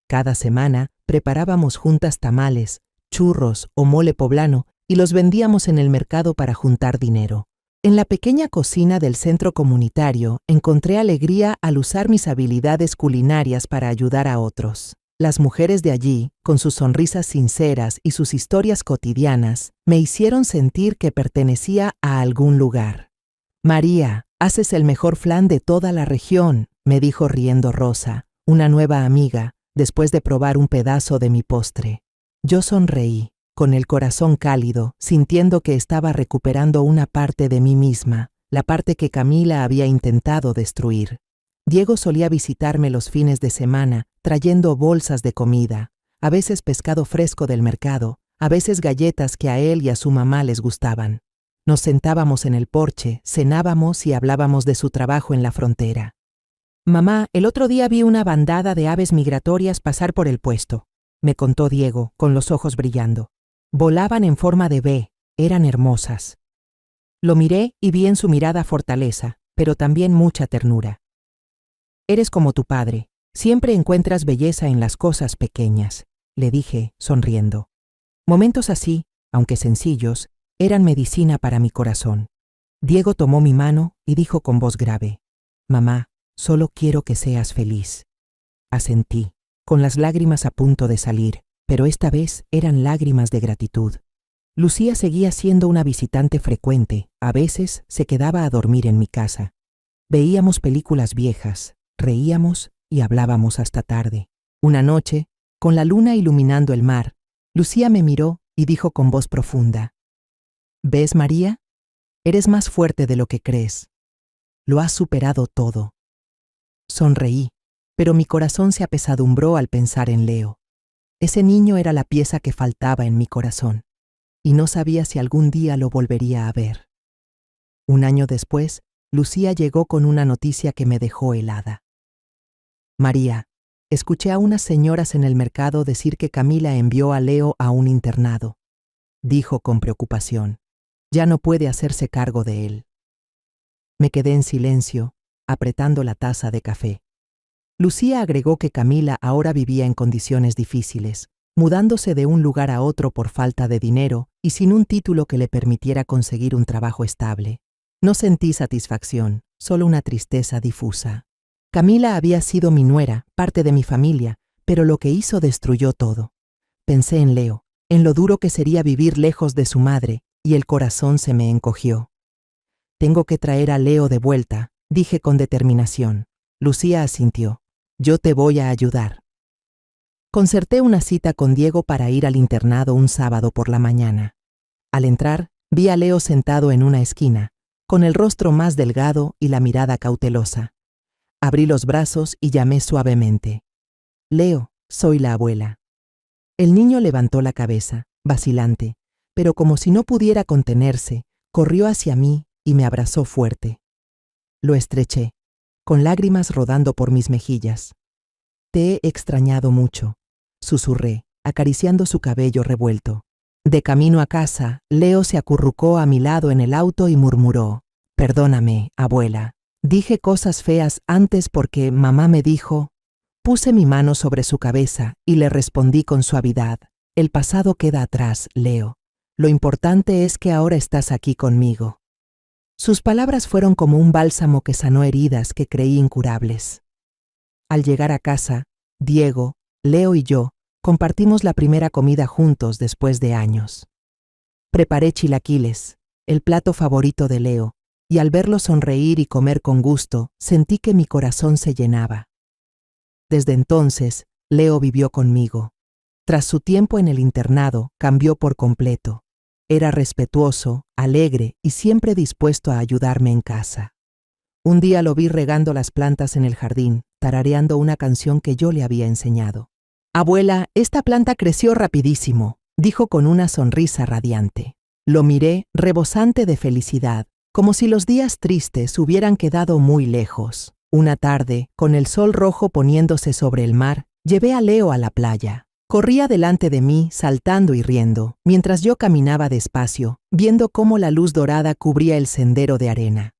Cada semana preparábamos juntas tamales, churros o mole poblano y los vendíamos en el mercado para juntar dinero. En la pequeña cocina del centro comunitario encontré alegría al usar mis habilidades culinarias para ayudar a otros. Las mujeres de allí, con sus sonrisas sinceras y sus historias cotidianas, me hicieron sentir que pertenecía a algún lugar. María, haces el mejor flan de toda la región, me dijo riendo Rosa, una nueva amiga, después de probar un pedazo de mi postre. Yo sonreí, con el corazón cálido, sintiendo que estaba recuperando una parte de mí misma, la parte que Camila había intentado destruir. Diego solía visitarme los fines de semana, trayendo bolsas de comida, a veces pescado fresco del mercado, a veces galletas que a él y a su mamá les gustaban. Nos sentábamos en el porche, cenábamos y hablábamos de su trabajo en la frontera. Mamá, el otro día vi una bandada de aves migratorias pasar por el puesto, me contó Diego, con los ojos brillando. Volaban en forma de V, eran hermosas. Lo miré y vi en su mirada fortaleza, pero también mucha ternura. Eres como tu padre, siempre encuentras belleza en las cosas pequeñas, le dije, sonriendo. Momentos así, aunque sencillos, eran medicina para mi corazón. Diego tomó mi mano y dijo con voz grave, «Mamá, solo quiero que seas feliz». Asentí, con las lágrimas a punto de salir, pero esta vez eran lágrimas de gratitud. Lucía seguía siendo una visitante frecuente, a veces se quedaba a dormir en mi casa. Veíamos películas viejas, reíamos y hablábamos hasta tarde. Una noche, con la luna iluminando el mar, Lucía me miró y dijo con voz profunda, «¿Ves, María? Eres más fuerte de lo que crees. Lo has superado todo». Sonreí, pero mi corazón se apesadumbró al pensar en Leo. Ese niño era la pieza que faltaba en mi corazón, y no sabía si algún día lo volvería a ver. Un año después, Lucía llegó con una noticia que me dejó helada. «María, escuché a unas señoras en el mercado decir que Camila envió a Leo a un internado», dijo con preocupación. «Ya no puede hacerse cargo de él». Me quedé en silencio, apretando la taza de café. Lucía agregó que Camila ahora vivía en condiciones difíciles, mudándose de un lugar a otro por falta de dinero y sin un título que le permitiera conseguir un trabajo estable. No sentí satisfacción, solo una tristeza difusa. Camila había sido mi nuera, parte de mi familia, pero lo que hizo destruyó todo. Pensé en Leo, en lo duro que sería vivir lejos de su madre, y el corazón se me encogió. «Tengo que traer a Leo de vuelta», dije con determinación. Lucía asintió. «Yo te voy a ayudar». Concerté una cita con Diego para ir al internado un sábado por la mañana. Al entrar, vi a Leo sentado en una esquina, con el rostro más delgado y la mirada cautelosa. Abrí los brazos y llamé suavemente. «Leo, soy la abuela». El niño levantó la cabeza, vacilante, pero como si no pudiera contenerse, corrió hacia mí y me abrazó fuerte. Lo estreché, con lágrimas rodando por mis mejillas. «Te he extrañado mucho», susurré, acariciando su cabello revuelto. De camino a casa, Leo se acurrucó a mi lado en el auto y murmuró, «Perdóname, abuela. Dije cosas feas antes porque mamá me dijo». Puse mi mano sobre su cabeza y le respondí con suavidad, «El pasado queda atrás, Leo. Lo importante es que ahora estás aquí conmigo». Sus palabras fueron como un bálsamo que sanó heridas que creí incurables. Al llegar a casa, Diego, Leo y yo compartimos la primera comida juntos después de años. Preparé chilaquiles, el plato favorito de Leo, y al verlo sonreír y comer con gusto, sentí que mi corazón se llenaba. Desde entonces, Leo vivió conmigo. Tras su tiempo en el internado, cambió por completo. Era respetuoso, alegre y siempre dispuesto a ayudarme en casa. Un día lo vi regando las plantas en el jardín, tarareando una canción que yo le había enseñado. «Abuela, esta planta creció rapidísimo», dijo con una sonrisa radiante. Lo miré, rebosante de felicidad, como si los días tristes hubieran quedado muy lejos. Una tarde, con el sol rojo poniéndose sobre el mar, llevé a Leo a la playa. Corría delante de mí, saltando y riendo, mientras yo caminaba despacio, viendo cómo la luz dorada cubría el sendero de arena.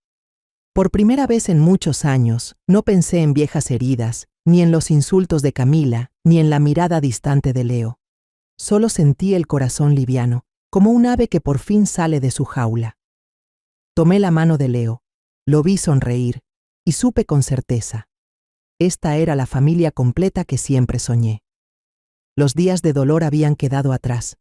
Por primera vez en muchos años, no pensé en viejas heridas, ni en los insultos de Camila, ni en la mirada distante de Leo. Solo sentí el corazón liviano, como un ave que por fin sale de su jaula. Tomé la mano de Leo, lo vi sonreír, y supe con certeza. Esta era la familia completa que siempre soñé. Los días de dolor habían quedado atrás,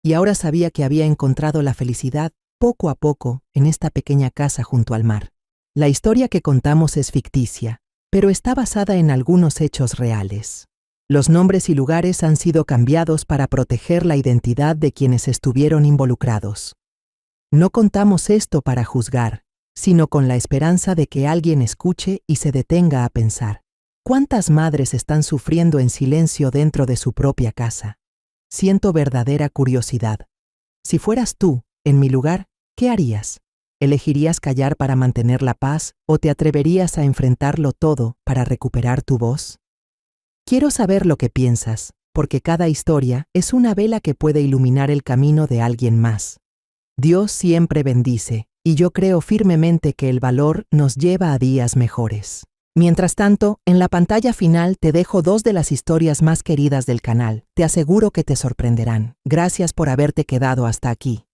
y ahora sabía que había encontrado la felicidad poco a poco en esta pequeña casa junto al mar. La historia que contamos es ficticia, pero está basada en algunos hechos reales. Los nombres y lugares han sido cambiados para proteger la identidad de quienes estuvieron involucrados. No contamos esto para juzgar, sino con la esperanza de que alguien escuche y se detenga a pensar. ¿Cuántas madres están sufriendo en silencio dentro de su propia casa? Siento verdadera curiosidad. Si fueras tú, en mi lugar, ¿qué harías? ¿Elegirías callar para mantener la paz o te atreverías a enfrentarlo todo para recuperar tu voz? Quiero saber lo que piensas, porque cada historia es una vela que puede iluminar el camino de alguien más. Dios siempre bendice, y yo creo firmemente que el valor nos lleva a días mejores. Mientras tanto, en la pantalla final te dejo 2 de las historias más queridas del canal. Te aseguro que te sorprenderán. Gracias por haberte quedado hasta aquí.